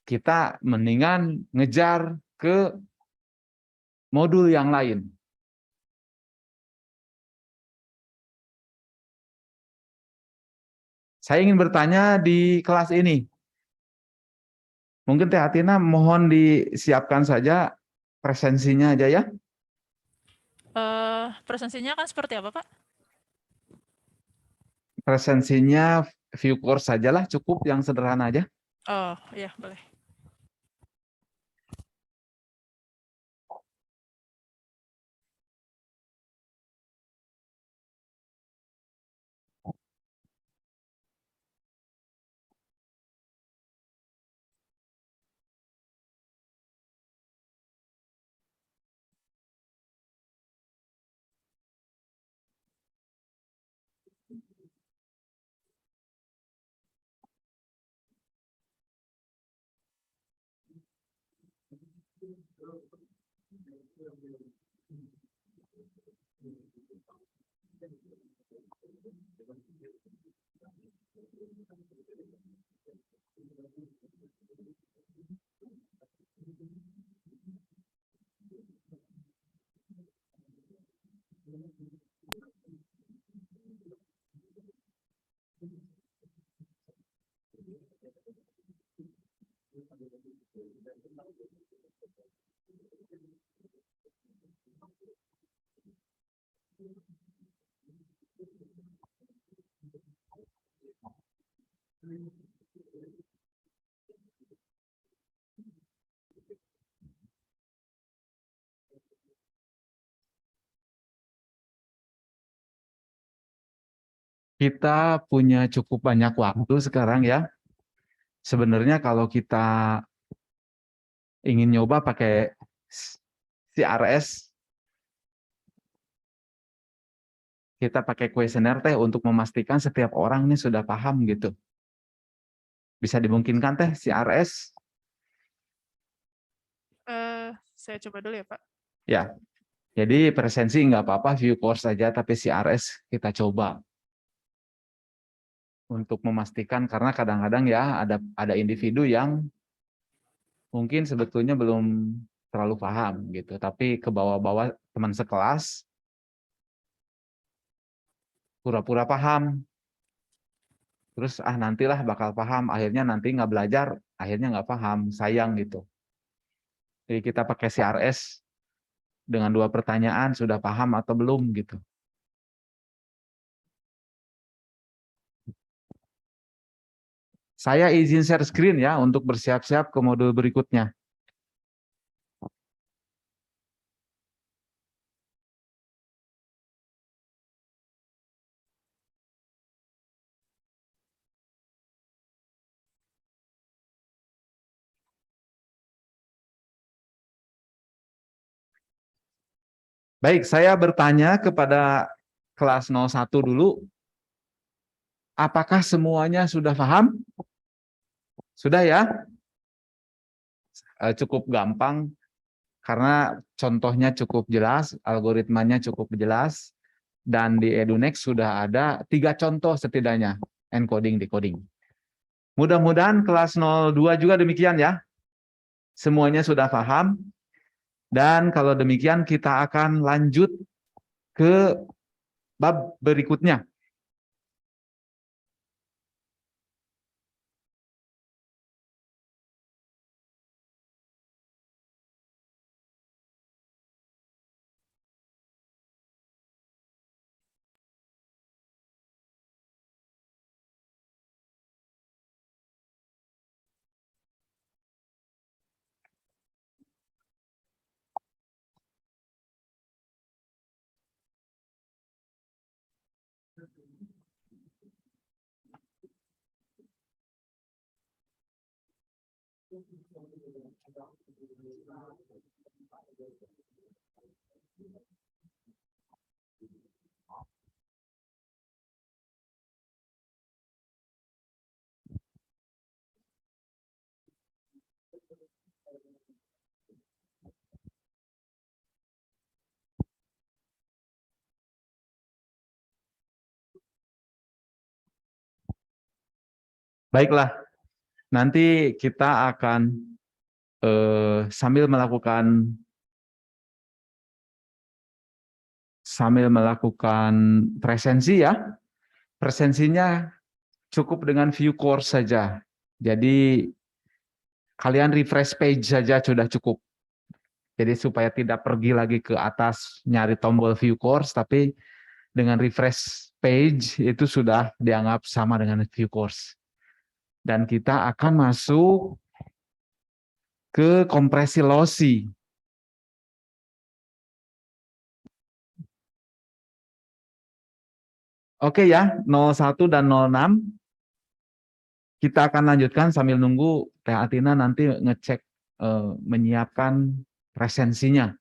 Kita mendingan ngejar ke modul yang lain. Saya ingin bertanya di kelas ini. Mungkin Teh Atina mohon disiapkan saja presensinya aja ya. Presensinya kan seperti apa, Pak? Presensinya view course sajalah, cukup yang sederhana aja. Oh, iya, boleh. Kita punya cukup banyak waktu sekarang ya. Sebenarnya kalau kita ingin nyoba pakai CRS, kita pakai kuesioner Teh untuk memastikan setiap orang ini sudah paham gitu. Bisa dimungkinkan Teh CRS? Saya coba dulu ya, Pak. Ya, jadi presensi nggak apa-apa, view course saja, tapi CRS kita coba untuk memastikan, karena kadang-kadang ya ada individu yang mungkin sebetulnya belum terlalu paham gitu, tapi ke bawah-bawah teman sekelas pura-pura paham, terus nantilah bakal paham, akhirnya nanti nggak belajar, akhirnya nggak paham, sayang gitu. Jadi kita pakai CRS dengan 2 pertanyaan, sudah paham atau belum gitu. Saya izin share screen ya untuk bersiap-siap ke modul berikutnya. Baik, saya bertanya kepada kelas 01 dulu, apakah semuanya sudah paham? Sudah ya? Cukup gampang, karena contohnya cukup jelas, algoritmanya cukup jelas, dan di EduNext sudah ada 3 contoh setidaknya, encoding, decoding. Mudah-mudahan kelas 02 juga demikian ya. Semuanya sudah paham, dan kalau demikian kita akan lanjut ke bab berikutnya. Baiklah, nanti kita akan sambil melakukan presensi ya. Presensinya cukup dengan view course saja. Jadi kalian refresh page saja sudah cukup. Jadi supaya tidak pergi lagi ke atas nyari tombol view course, tapi dengan refresh page itu sudah dianggap sama dengan view course. Dan kita akan masuk ke kompresi lossy. Oke ya, 01 dan 06. Kita akan lanjutkan sambil nunggu Teh Atina nanti ngecek menyiapkan presensinya.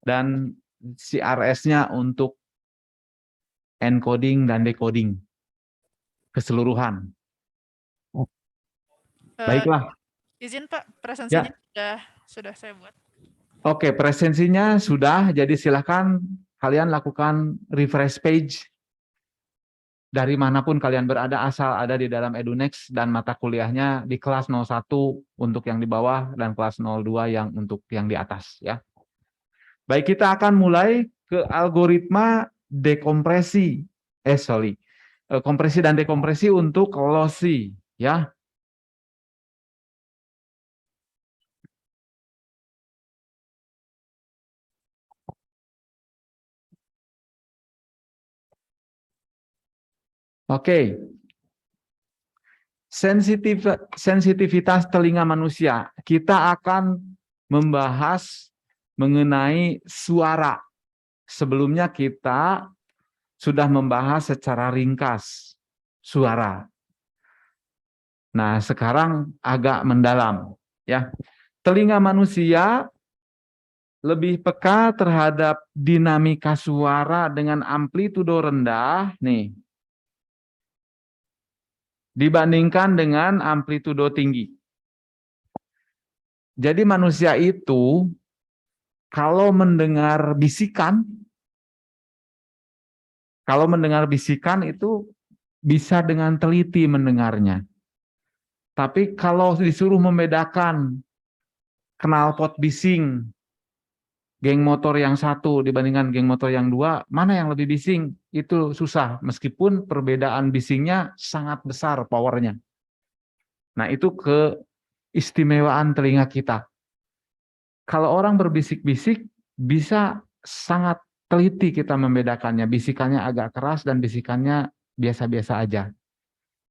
Dan CRS-nya untuk encoding dan decoding keseluruhan. Baiklah. Izin Pak, presensinya sudah saya buat. Oke, presensinya sudah, jadi silakan kalian lakukan refresh page dari manapun kalian berada, asal ada di dalam EduNext dan mata kuliahnya di kelas 01 untuk yang di bawah dan kelas 02 yang untuk yang di atas ya. Baik, kita akan mulai ke algoritma dekompresi. Kompresi dan dekompresi untuk lossy ya. Oke. Sensitivitas telinga manusia. Kita akan membahas mengenai suara. Sebelumnya kita sudah membahas secara ringkas suara. Nah, sekarang agak mendalam ya. Telinga manusia lebih peka terhadap dinamika suara dengan amplitudo rendah nih dibandingkan dengan amplitudo tinggi. Jadi manusia itu kalau mendengar bisikan itu bisa dengan teliti mendengarnya. Tapi kalau disuruh membedakan knalpot bising geng motor yang satu dibandingkan geng motor yang dua, mana yang lebih bising? Itu susah, meskipun perbedaan bisingnya sangat besar powernya. Nah, itu keistimewaan telinga kita. Kalau orang berbisik-bisik, bisa sangat teliti kita membedakannya. Bisikannya agak keras dan bisikannya biasa-biasa aja.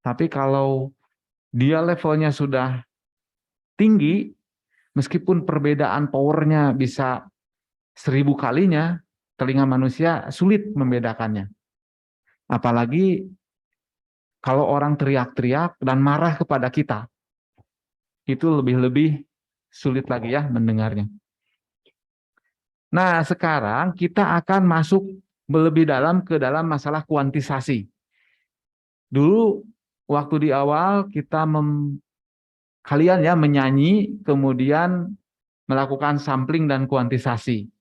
Tapi kalau dia levelnya sudah tinggi, meskipun perbedaan powernya bisa 1000 kalinya, telinga manusia sulit membedakannya. Apalagi kalau orang teriak-teriak dan marah kepada kita, itu lebih sulit lagi ya mendengarnya. Nah, sekarang kita akan masuk lebih dalam ke dalam masalah kuantisasi. Dulu waktu di awal kita kalian ya menyanyi, kemudian melakukan sampling dan kuantisasi.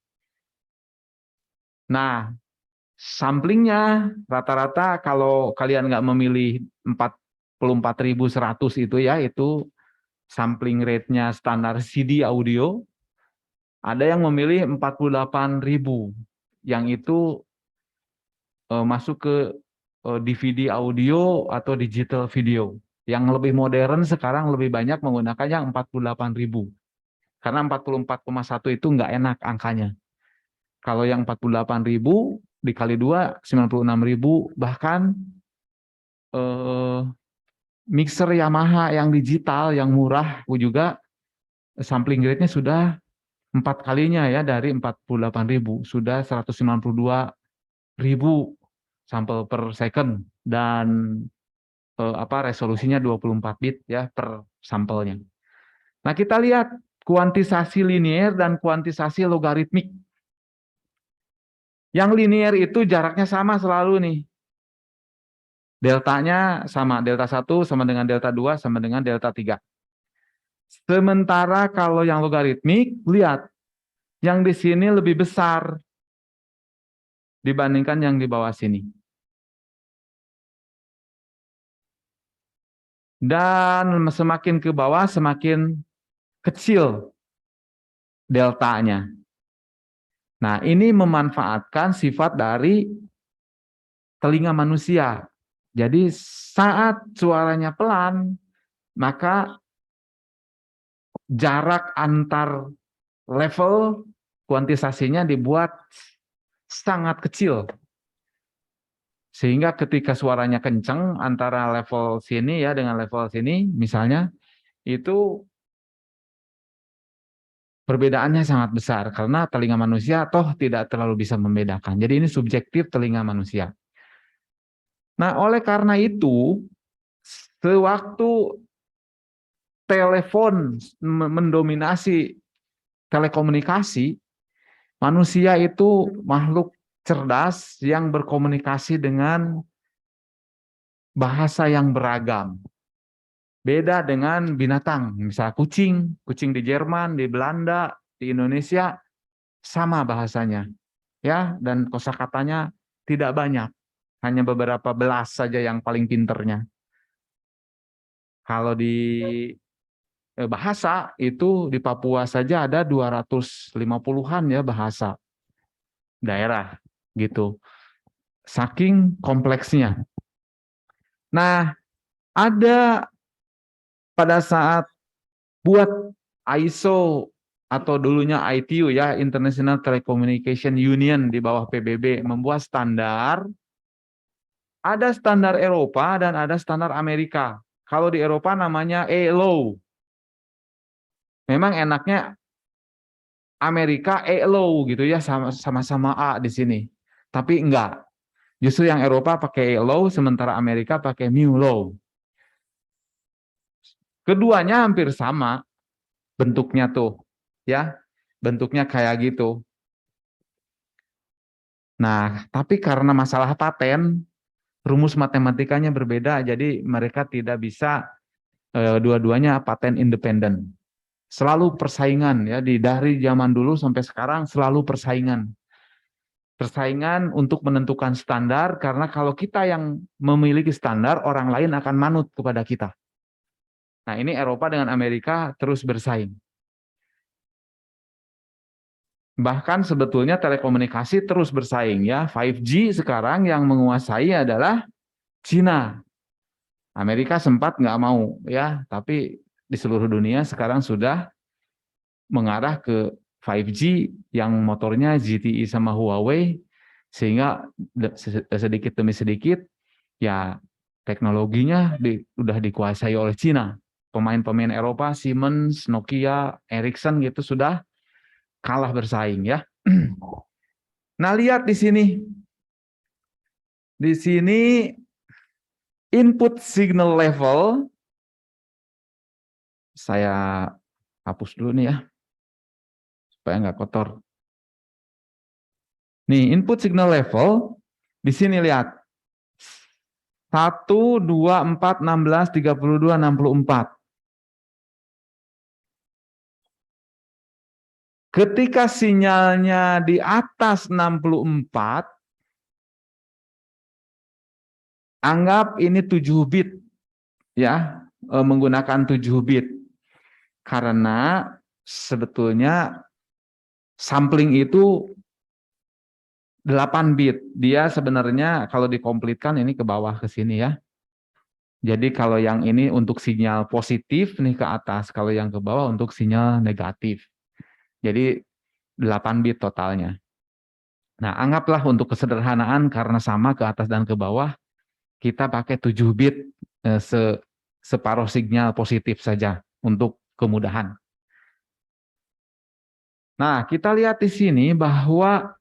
Nah, samplingnya rata-rata kalau kalian nggak memilih 44.100 itu ya, itu sampling rate-nya standar CD audio. Ada yang memilih 48.000, yang itu masuk ke DVD audio atau digital video. Yang lebih modern sekarang lebih banyak menggunakan yang 48.000. Karena 44,1 itu nggak enak angkanya. Kalau yang 48.000 dikali 2, 96.000, bahkan mixer Yamaha yang digital, yang murah juga sampling rate-nya sudah 4 kalinya ya, dari 48.000, sudah 192.000 sampel per second, dan resolusinya 24 bit ya per sampelnya. Nah, kita lihat kuantisasi linier dan kuantisasi logaritmik. Yang linier itu jaraknya sama selalu nih. Deltanya sama, delta 1 sama dengan delta 2 sama dengan delta 3. Sementara kalau yang logaritmik, lihat, yang di sini lebih besar dibandingkan yang di bawah sini. Dan semakin ke bawah, semakin kecil deltanya. Nah, ini memanfaatkan sifat dari telinga manusia. Jadi saat suaranya pelan, maka jarak antar level kuantisasinya dibuat sangat kecil. Sehingga ketika suaranya kencang antara level sini ya dengan level sini misalnya, itu perbedaannya sangat besar karena telinga manusia toh tidak terlalu bisa membedakan. Jadi ini subjektif telinga manusia. Nah, oleh karena itu, sewaktu telepon mendominasi telekomunikasi, manusia itu makhluk cerdas yang berkomunikasi dengan bahasa yang beragam. Beda dengan binatang, misalnya kucing, kucing di Jerman, di Belanda, di Indonesia sama bahasanya. Ya, dan kosakatanya tidak banyak. Hanya beberapa belas saja yang paling pinternya. Kalau di bahasa itu di Papua saja ada 250-an ya bahasa daerah gitu. Saking kompleksnya. Nah, ada pada saat buat ISO atau dulunya ITU ya, International Telecommunication Union di bawah PBB membuat standar, ada standar Eropa dan ada standar Amerika. Kalau di Eropa namanya ELO. Memang enaknya Amerika ELO gitu ya, sama-sama A di sini. Tapi enggak. Justru yang Eropa pakai ELO, sementara Amerika pakai MULO. Keduanya hampir sama bentuknya tuh, ya. Bentuknya kayak gitu. Nah, tapi karena masalah paten, rumus matematikanya berbeda, jadi mereka tidak bisa dua-duanya paten independen. Selalu persaingan ya, dari zaman dulu sampai sekarang selalu persaingan. Persaingan untuk menentukan standar, karena kalau kita yang memiliki standar, orang lain akan manut kepada kita. Nah, ini Eropa dengan Amerika terus bersaing. Bahkan sebetulnya telekomunikasi terus bersaing ya. 5G sekarang yang menguasai adalah Cina. Amerika sempat nggak mau ya, tapi di seluruh dunia sekarang sudah mengarah ke 5G yang motornya ZTE sama Huawei, sehingga sedikit demi sedikit ya teknologinya udah dikuasai oleh Cina. Pemain-pemain Eropa, Siemens, Nokia, Ericsson gitu sudah kalah bersaing ya. Nah, lihat di sini. Di sini input signal level, saya hapus dulu nih ya, supaya nggak kotor. Nih, input signal level, di sini lihat. 1, 2, 4, 16, 32, 64. Ketika sinyalnya di atas 64, anggap ini 7 bit, ya, menggunakan 7 bit. Karena sebetulnya sampling itu 8 bit. Dia sebenarnya kalau dikomplitkan ini ke bawah ke sini ya. Jadi kalau yang ini untuk sinyal positif nih ke atas, kalau yang ke bawah untuk sinyal negatif. Jadi 8 bit totalnya. Nah, anggaplah untuk kesederhanaan karena sama ke atas dan ke bawah, kita pakai 7 bit separuh sinyal positif saja untuk kemudahan. Nah, kita lihat di sini bahwa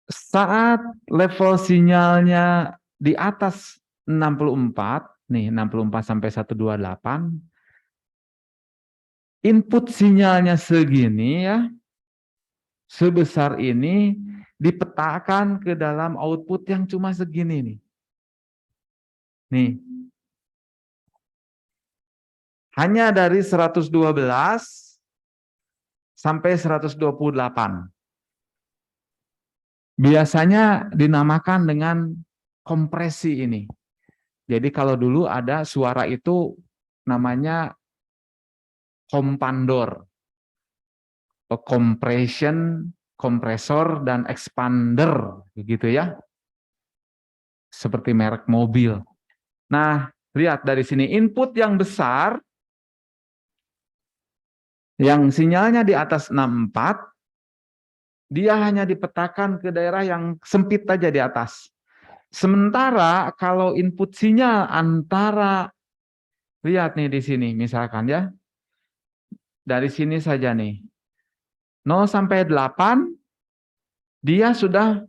saat level sinyalnya di atas 64 nih, 64 sampai 128. Input sinyalnya segini ya, sebesar ini dipetakan ke dalam output yang cuma segini nih. Nih. Hanya dari 112 sampai 128. Biasanya dinamakan dengan kompresi ini. Jadi kalau dulu ada suara itu namanya kompandor, compression, kompresor, dan expander, gitu ya. Seperti merek mobil. Nah, lihat dari sini input yang besar, yang sinyalnya di atas 64, dia hanya dipetakan ke daerah yang sempit aja di atas. Sementara kalau input sinyal antara, lihat nih di sini misalkan ya, dari sini saja nih, 0 sampai 8, dia sudah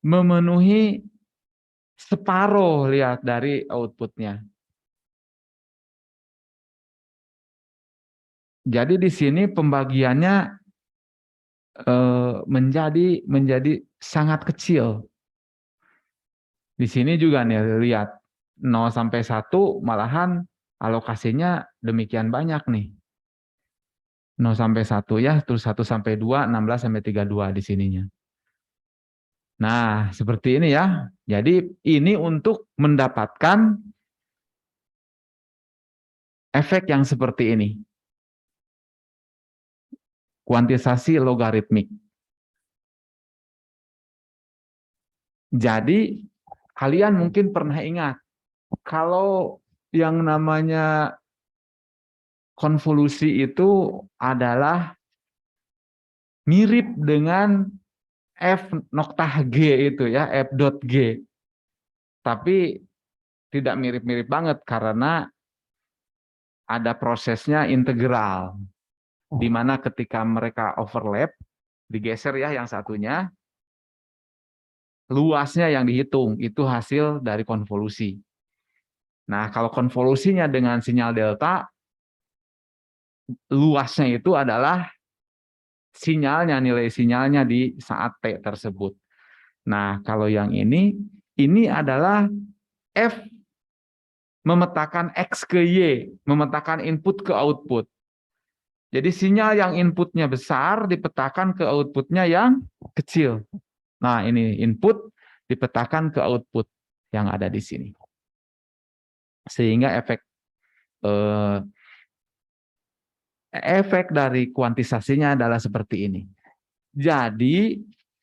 memenuhi separuh, lihat, dari outputnya. Jadi di sini pembagiannya menjadi sangat kecil. Di sini juga nih, lihat, 0 sampai 1 malahan alokasinya demikian banyak nih. 0 sampai 1 ya, terus 1 sampai 2, 16 sampai 32 di sininya. Nah, seperti ini ya. Jadi ini untuk mendapatkan efek yang seperti ini. Kuantisasi logaritmik. Jadi kalian mungkin pernah ingat, kalau yang namanya konvolusi itu adalah mirip dengan F noktah G itu ya, F dot G. Tapi tidak mirip-mirip banget karena ada prosesnya integral. Di mana ketika mereka overlap, digeser ya yang satunya, luasnya yang dihitung, itu hasil dari konvolusi. Nah, kalau konvolusinya dengan sinyal delta, luasnya itu adalah sinyalnya, nilai sinyalnya di saat T tersebut. Nah, kalau yang ini adalah F memetakan X ke Y, memetakan input ke output. Jadi sinyal yang inputnya besar dipetakan ke outputnya yang kecil. Nah, ini input dipetakan ke output yang ada di sini. Sehingga efek dari kuantisasinya adalah seperti ini. Jadi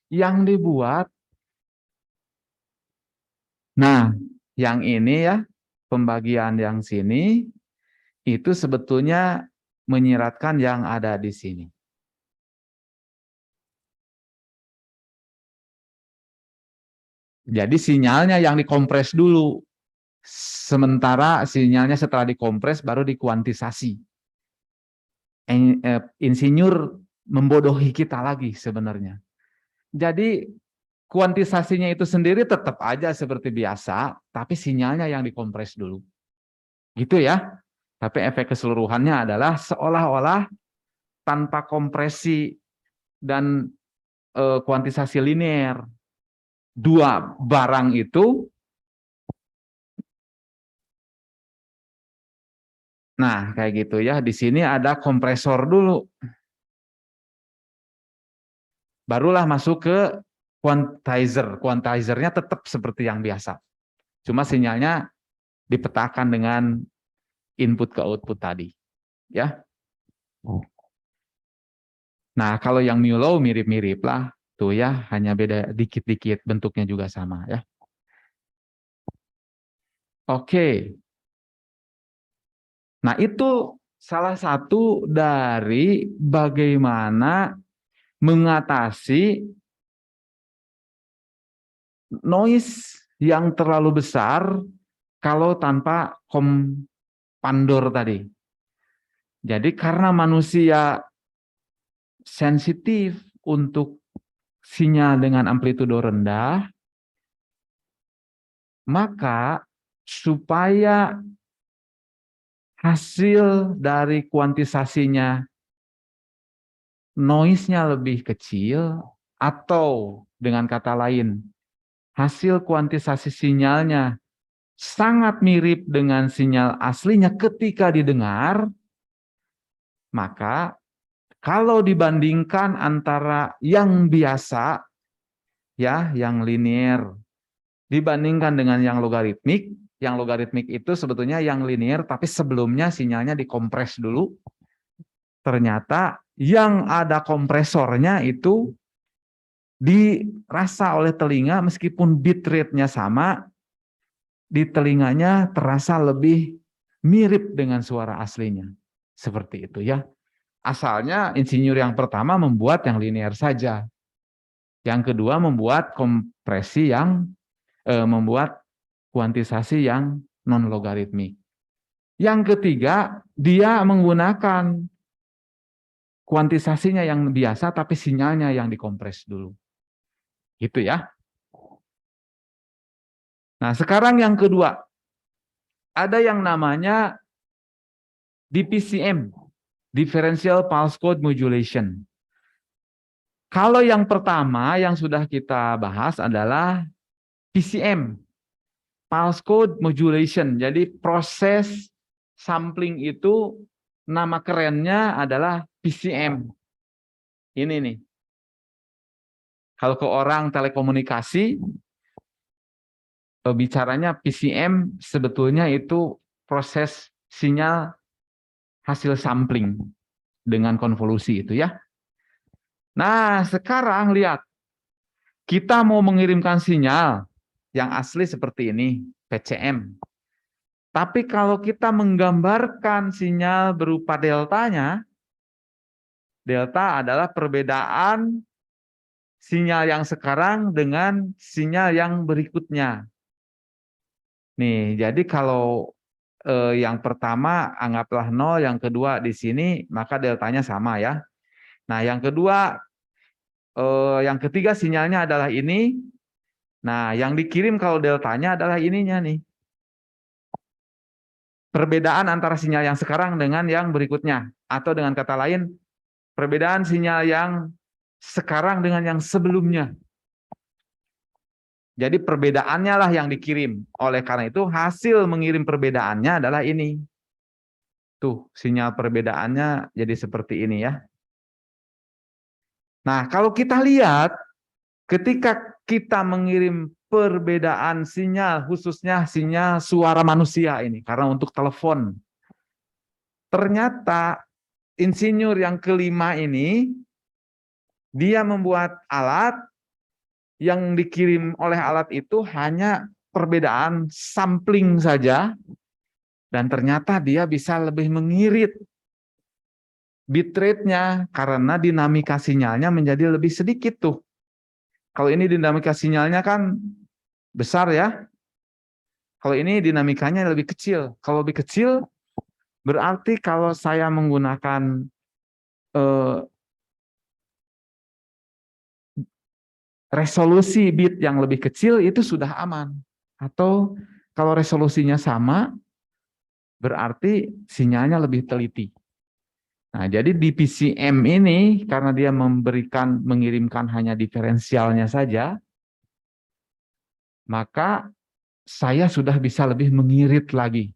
yang dibuat, nah yang ini ya, pembagian yang sini, itu sebetulnya menyiratkan yang ada di sini. Jadi sinyalnya yang dikompres dulu. Sementara sinyalnya setelah dikompres baru dikuantisasi. Insinyur membodohi kita lagi sebenarnya. Jadi kuantisasinya itu sendiri tetap aja seperti biasa, tapi sinyalnya yang dikompres dulu. Gitu ya. Tapi efek keseluruhannya adalah seolah-olah tanpa kompresi dan kuantisasi linear, dua barang itu, nah kayak gitu ya, di sini ada kompresor dulu. Barulah masuk ke quantizer. Quantizernya tetap seperti yang biasa. Cuma sinyalnya dipetakan dengan input ke output tadi. Ya. Nah, kalau yang MULO mirip-mirip lah. Tuh ya, hanya beda dikit-dikit, bentuknya juga sama ya. Oke. Nah, itu salah satu dari bagaimana mengatasi noise yang terlalu besar kalau tanpa kompandor tadi. Jadi karena manusia sensitif untuk sinyal dengan amplitudo rendah, maka supaya hasil dari kuantisasinya noise-nya lebih kecil, atau dengan kata lain, hasil kuantisasi sinyalnya sangat mirip dengan sinyal aslinya ketika didengar, maka kalau dibandingkan antara yang biasa, ya, yang linear, dibandingkan dengan yang logaritmik itu sebetulnya yang linear, tapi sebelumnya sinyalnya dikompres dulu. Ternyata yang ada kompresornya itu dirasa oleh telinga meskipun bit rate-nya sama, di telinganya terasa lebih mirip dengan suara aslinya. Seperti itu ya. Asalnya insinyur yang pertama membuat yang linear saja. Yang kedua membuat kompresi yang membuat kuantisasi yang non logaritmik. Yang ketiga, dia menggunakan kuantisasinya yang biasa tapi sinyalnya yang dikompres dulu. Gitu ya. Nah, sekarang yang kedua. Ada yang namanya DPCM, Differential Pulse Code Modulation. Kalau yang pertama yang sudah kita bahas adalah PCM, Pulse Code Modulation. Jadi proses sampling itu nama kerennya adalah PCM. Ini nih. Kalau ke orang telekomunikasi, bicaranya PCM sebetulnya itu proses sinyal hasil sampling dengan konvolusi itu ya. Nah, sekarang lihat. Kita mau mengirimkan sinyal yang asli seperti ini, PCM. Tapi kalau kita menggambarkan sinyal berupa deltanya, delta adalah perbedaan sinyal yang sekarang dengan sinyal yang berikutnya. Nih, jadi kalau yang pertama anggaplah 0, yang kedua di sini, maka deltanya sama ya. Nah, yang kedua, yang ketiga sinyalnya adalah ini. Nah, yang dikirim kalau deltanya adalah ininya nih. Perbedaan antara sinyal yang sekarang dengan yang berikutnya. Atau dengan kata lain, perbedaan sinyal yang sekarang dengan yang sebelumnya. Jadi perbedaannya lah yang dikirim. Oleh karena itu hasil mengirim perbedaannya adalah ini. Tuh, sinyal perbedaannya jadi seperti ini ya. Nah, kalau kita lihat ketika kita mengirim perbedaan sinyal, khususnya sinyal suara manusia ini, karena untuk telepon, ternyata insinyur yang kelima ini, dia membuat alat yang dikirim oleh alat itu hanya perbedaan sampling saja, dan ternyata dia bisa lebih mengirit bitrate-nya karena dinamika sinyalnya menjadi lebih sedikit tuh. Kalau ini dinamika sinyalnya kan besar ya. Kalau ini dinamikanya lebih kecil. Kalau lebih kecil berarti kalau saya menggunakan resolusi bit yang lebih kecil itu sudah aman. Atau kalau resolusinya sama, berarti sinyalnya lebih teliti. Nah, jadi di PCM ini, karena dia mengirimkan hanya diferensialnya saja, maka saya sudah bisa lebih mengirit lagi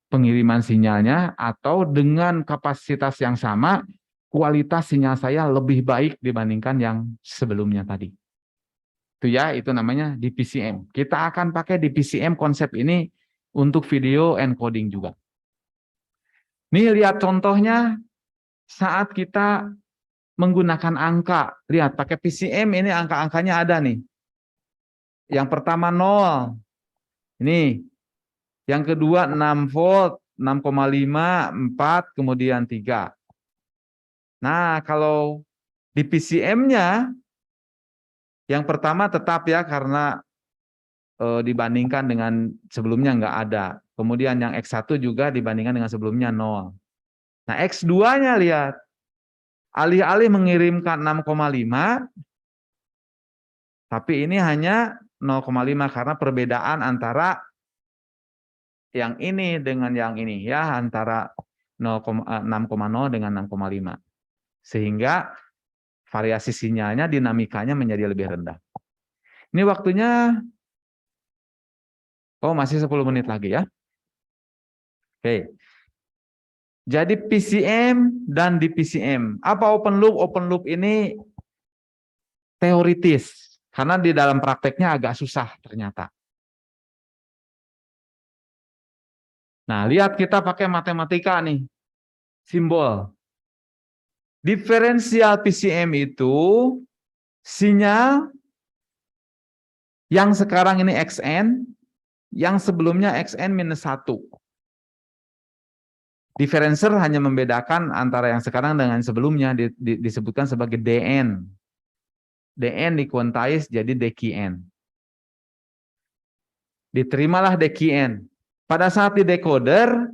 pengiriman sinyalnya, atau dengan kapasitas yang sama, kualitas sinyal saya lebih baik dibandingkan yang sebelumnya tadi. Itu ya, itu namanya DPCM. Kita akan pakai DPCM konsep ini untuk video encoding juga. Nih lihat contohnya saat kita menggunakan angka. Lihat pakai PCM ini angka-angkanya ada nih. Yang pertama 0. Ini. Yang kedua 6 volt, 6,5, 4, kemudian 3. Nah, kalau di PCM-nya yang pertama tetap ya, karena dibandingkan dengan sebelumnya nggak ada. Kemudian yang X1 juga dibandingkan dengan sebelumnya 0. Nah, X2-nya lihat. Alih-alih mengirimkan 6,5, tapi ini hanya 0,5 karena perbedaan antara yang ini dengan yang ini ya, antara 6,0 dengan 6,5. Sehingga variasi sinyalnya, dinamikanya menjadi lebih rendah. Ini waktunya, oh masih 10 menit lagi ya. Oke. Jadi PCM dan DPCM. Apa open loop? Open loop ini teoritis. Karena di dalam prakteknya agak susah ternyata. Nah, lihat kita pakai matematika nih. Simbol. Diferensial PCM itu sinyal yang sekarang ini XN, yang sebelumnya XN minus 1. Differencer hanya membedakan antara yang sekarang dengan sebelumnya, disebutkan sebagai DN. DN dikuantais jadi DQN. Diterimalah DQN. Pada saat di decoder,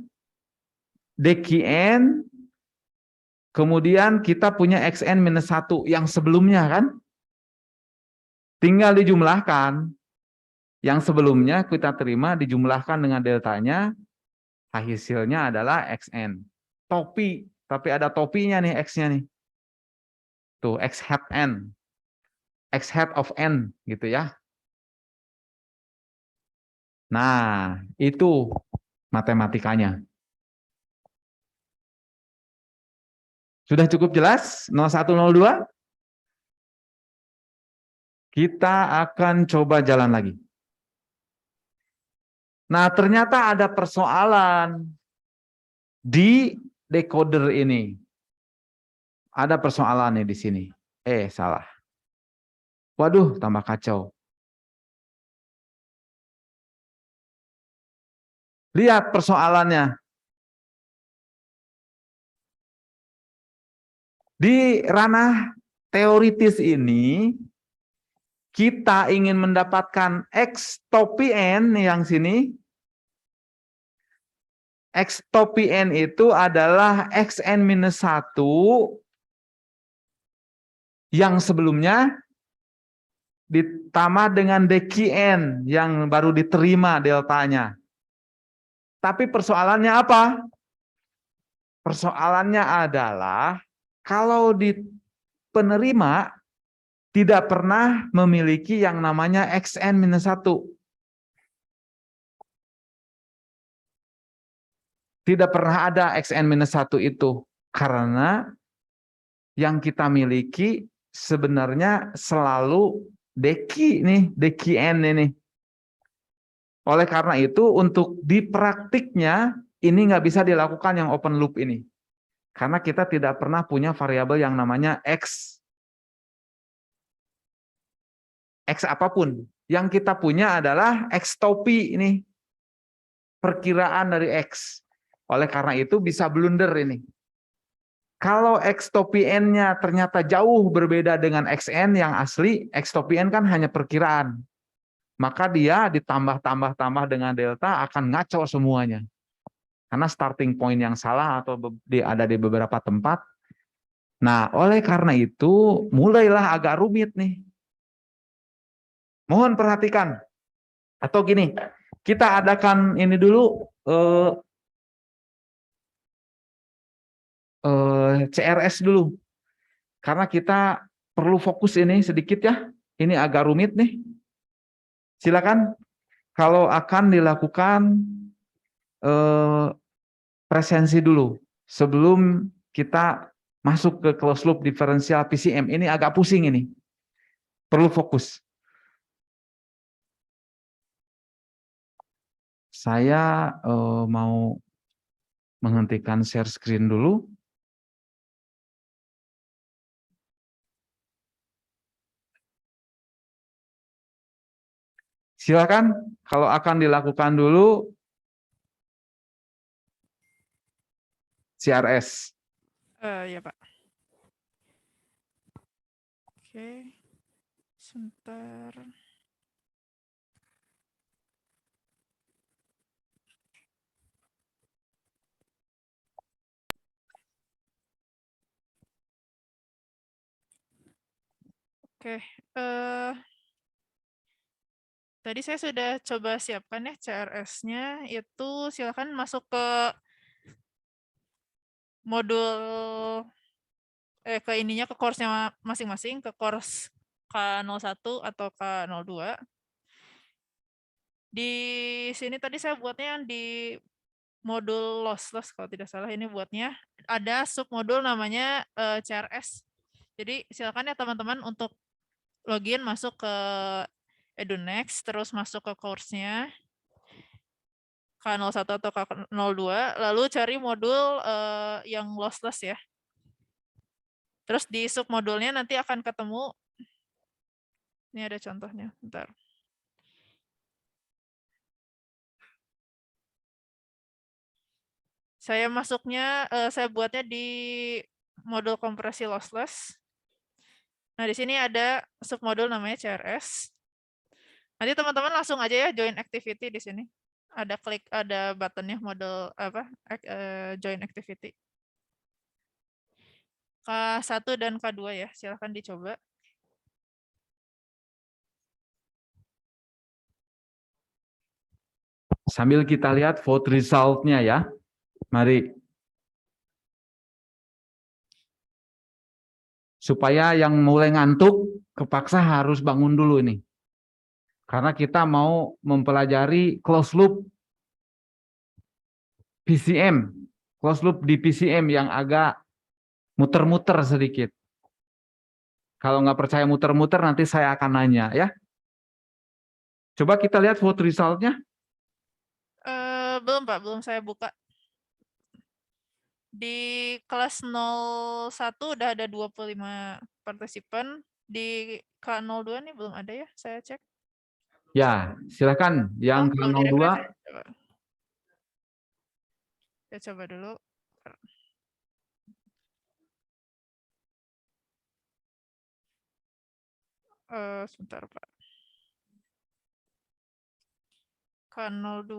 DQN, kemudian kita punya XN minus 1 yang sebelumnya kan? Tinggal dijumlahkan. Yang sebelumnya kita terima dijumlahkan dengan deltanya, hasilnya adalah XN. Topi, tapi ada topinya nih X-nya nih. Tuh, X hat N. X hat of N gitu ya. Nah, itu matematikanya. Sudah cukup jelas? 0102? Kita akan coba jalan lagi. Nah, ternyata ada persoalan di decoder ini. Ada persoalan nih di sini. Salah. Waduh, tambah kacau. Lihat persoalannya. Di ranah teoritis ini, kita ingin mendapatkan X topi N yang sini. X topi N itu adalah XN minus 1 yang sebelumnya ditambah dengan DQN yang baru diterima deltanya. Tapi persoalannya apa? Persoalannya adalah kalau di penerima tidak pernah memiliki yang namanya XN-1. Tidak pernah ada XN-1 itu. Karena yang kita miliki sebenarnya selalu deki nih, DQN ini. Oleh karena itu untuk di praktiknya ini nggak bisa dilakukan yang open loop ini. Karena kita tidak pernah punya variabel yang namanya X. X apapun. Yang kita punya adalah X topi ini. Perkiraan dari X. Oleh karena itu bisa blunder ini. Kalau X topi N-nya ternyata jauh berbeda dengan XN yang asli, X topi N kan hanya perkiraan. Maka dia ditambah-tambah dengan delta akan ngaco semuanya. Karena starting point yang salah atau ada di beberapa tempat. Nah, oleh karena itu mulailah agak rumit nih. Mohon perhatikan. Atau gini, kita adakan ini dulu CRS dulu. Karena kita perlu fokus ini sedikit ya. Ini agak rumit nih. Silakan kalau akan dilakukan presensi dulu sebelum kita masuk ke closed loop diferensial PCM. Ini agak pusing ini. Perlu fokus. Saya mau menghentikan share screen dulu. Silakan kalau akan dilakukan dulu CRS. Ya Pak. Oke, sebentar. Oke, Tadi saya sudah coba siapkan ya CRS-nya, itu silakan masuk ke modul ke ininya, ke course-nya masing-masing, ke course K01 atau K02. Di sini tadi saya buatnya yang di modul lossless kalau tidak salah, ini buatnya ada submodul namanya CRS. Jadi silakan ya teman-teman untuk login masuk ke EduNext, terus masuk ke course-nya K01 atau K02, lalu cari modul yang lossless ya. Terus di submodulnya nanti akan ketemu, ini ada contohnya, bentar. Saya masuknya, saya buatnya di modul kompresi lossless. Nah, di sini ada submodul namanya CRS. Nanti teman-teman langsung aja ya join activity di sini. Ada klik, ada buttonnya modul apa? Join activity. K1 dan K2 ya, silahkan dicoba. Sambil kita lihat vote result-nya ya. Mari. Supaya yang mulai ngantuk, kepaksa harus bangun dulu nih. Karena kita mau mempelajari closed loop PCM. Closed loop di PCM yang agak muter-muter sedikit. Kalau nggak percaya muter-muter, nanti saya akan nanya ya. Coba kita lihat vote result-nya. Belum Pak, belum saya buka. Di kelas 01 udah ada 25 partisipan. Di K02 nih belum ada ya, saya cek. Ya, silakan yang belum K02. Saya coba dulu. Sebentar Pak. K02.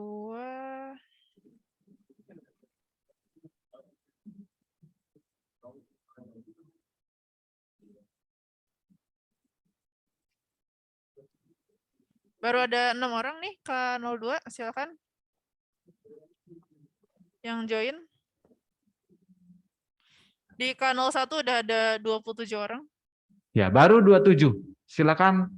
Baru ada 6 orang nih, K02, silakan. Yang join. Di K01 udah ada 27 orang. Ya, baru 27. Silakan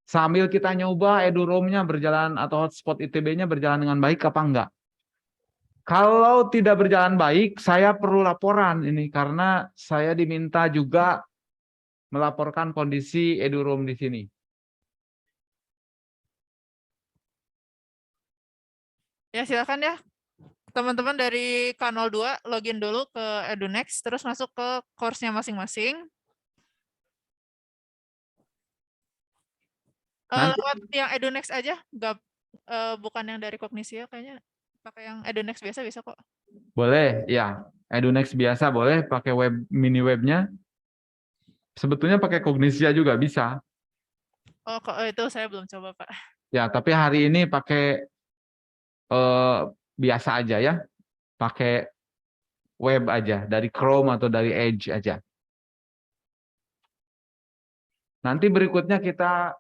sambil kita nyoba EduRoam-nya berjalan atau hotspot ITB-nya berjalan dengan baik apa enggak. Kalau tidak berjalan baik, saya perlu laporan ini karena saya diminta juga melaporkan kondisi EduRoam di sini. Ya, silakan ya. Teman-teman dari K02 login dulu ke EduNext, terus masuk ke course-nya masing-masing. Lewat yang EduNext aja, nggak, bukan yang dari Kognisia kayaknya. Pakai yang EduNext biasa bisa kok. Boleh, ya. EduNext biasa boleh pakai web mini webnya. Sebetulnya pakai Kognisia juga bisa. Oh, kok itu saya belum coba, Pak. Ya, tapi hari ini pakai biasa aja ya. Pakai web aja, dari Chrome atau dari Edge aja. Nanti berikutnya kita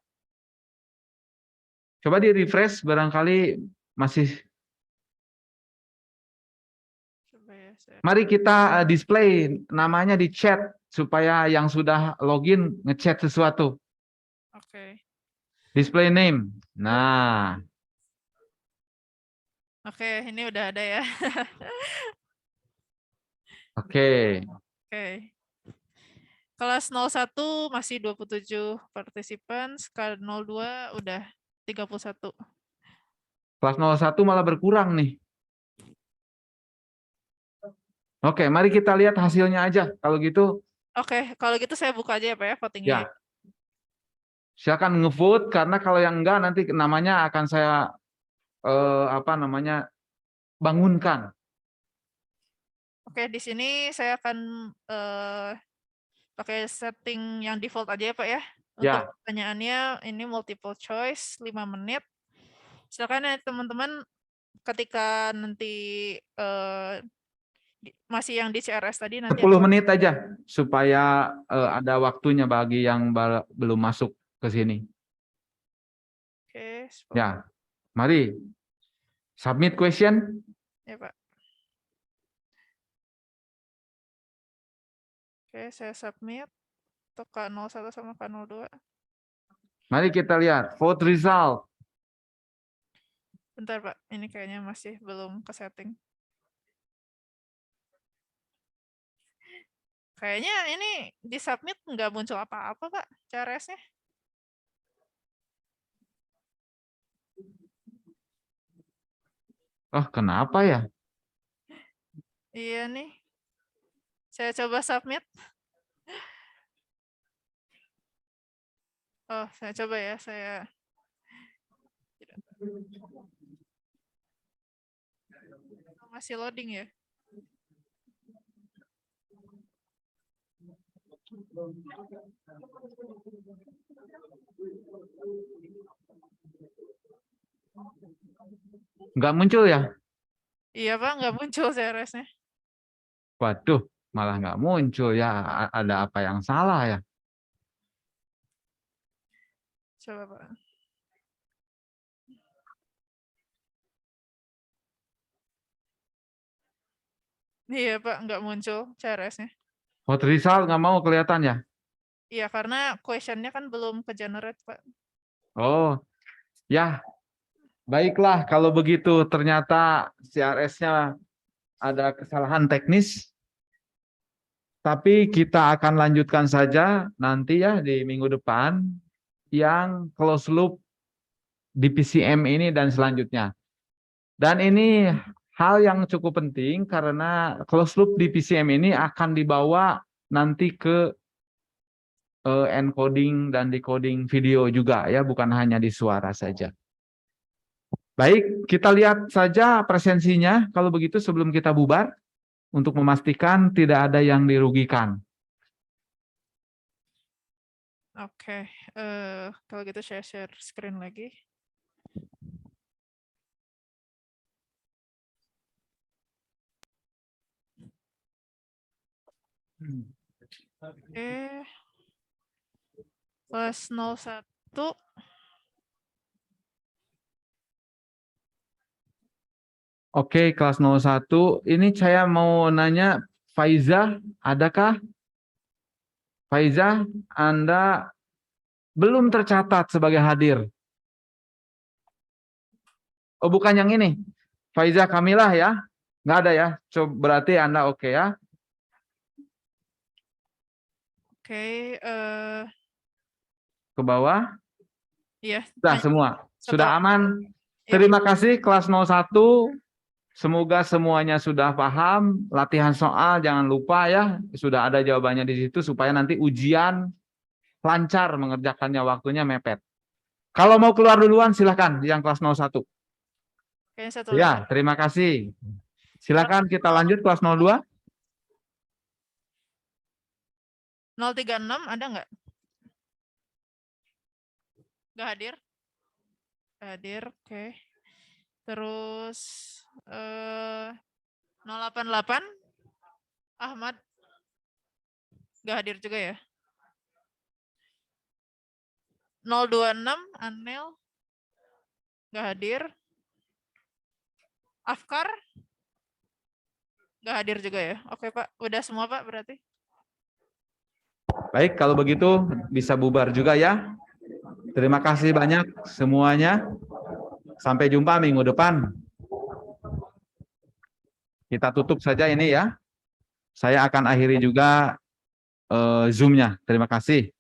coba di refresh, barangkali masih. Mari kita display namanya di chat supaya yang sudah login ngechat sesuatu. Oke. Display name. Nah. Oke, ini udah ada ya. Oke. Oke. Kelas 01 masih 27 partisipan, K02 udah 31. Kelas 01 malah berkurang nih. Oke, mari kita lihat hasilnya aja. Kalau gitu. Oke, kalau gitu saya buka aja ya Pak ya votingnya. Ya. Silakan ngevote karena kalau yang enggak nanti namanya akan saya bangunkan. Oke, di sini saya akan pakai setting yang default aja ya Pak ya. Untuk pertanyaannya ini multiple choice 5 menit. Silakan ya teman-teman ketika nanti masih yang di CRS tadi nanti 10 menit aja supaya ada waktunya bagi yang belum masuk ke sini. Oke. Ya, mari. Submit question. Ya, Pak. Oke, saya submit untuk K01 sama K02. Mari kita lihat vote result. Bentar, Pak. Ini kayaknya masih belum ke setting. Kayaknya ini di submit nggak muncul apa-apa, Pak, CRS-nya. Oh, kenapa ya? Iya nih. Saya coba submit. Oh, saya coba ya. Saya masih loading ya. Nggak muncul ya? Iya, Pak, nggak muncul CRS-nya. Waduh, malah nggak muncul ya. Ada apa yang salah ya? Coba, Pak. Iya, Pak, nggak muncul CRS-nya. Vote result nggak mau kelihatan ya? Iya, karena question-nya kan belum ke-generate, Pak. Oh, ya. Baiklah, kalau begitu ternyata CRS-nya ada kesalahan teknis. Tapi kita akan lanjutkan saja nanti ya di minggu depan yang close loop di PCM ini dan selanjutnya. Dan ini hal yang cukup penting karena close loop di PCM ini akan dibawa nanti ke encoding dan decoding video juga ya, bukan hanya di suara saja. Baik, kita lihat saja presensinya kalau begitu sebelum kita bubar untuk memastikan tidak ada yang dirugikan. Oke, kalau gitu saya share screen lagi. Oke. Kelas 01. Oke, kelas 01. Ini saya mau nanya, Faiza, adakah? Faiza, Anda belum tercatat sebagai hadir. Oh, bukan yang ini. Faiza Kamilah ya? Nggak ada ya? Coba berarti Anda oke ya? Oke, Ke bawah? iya. Sudah semua? Sudah Setelah, aman? ya, Terima kasih kelas 01. Semoga semuanya sudah paham. Latihan soal jangan lupa ya. Sudah ada jawabannya di situ supaya nanti ujian lancar mengerjakannya, waktunya mepet. Kalau mau keluar duluan silahkan yang kelas 01. kayaknya satu Ya, lagi. terima kasih. Silakan kita lanjut kelas 02. 036 ada nggak? Nggak hadir? Nggak hadir, oke. Terus 088 Ahmad nggak hadir juga ya? 026 Anel nggak hadir. Afkar nggak hadir juga ya? Oke, Pak, udah semua, Pak, berarti. Baik, kalau begitu bisa bubar juga ya. Terima kasih banyak semuanya. Sampai jumpa minggu depan. Kita tutup saja ini ya. Saya akan akhiri juga Zoom-nya. Terima kasih.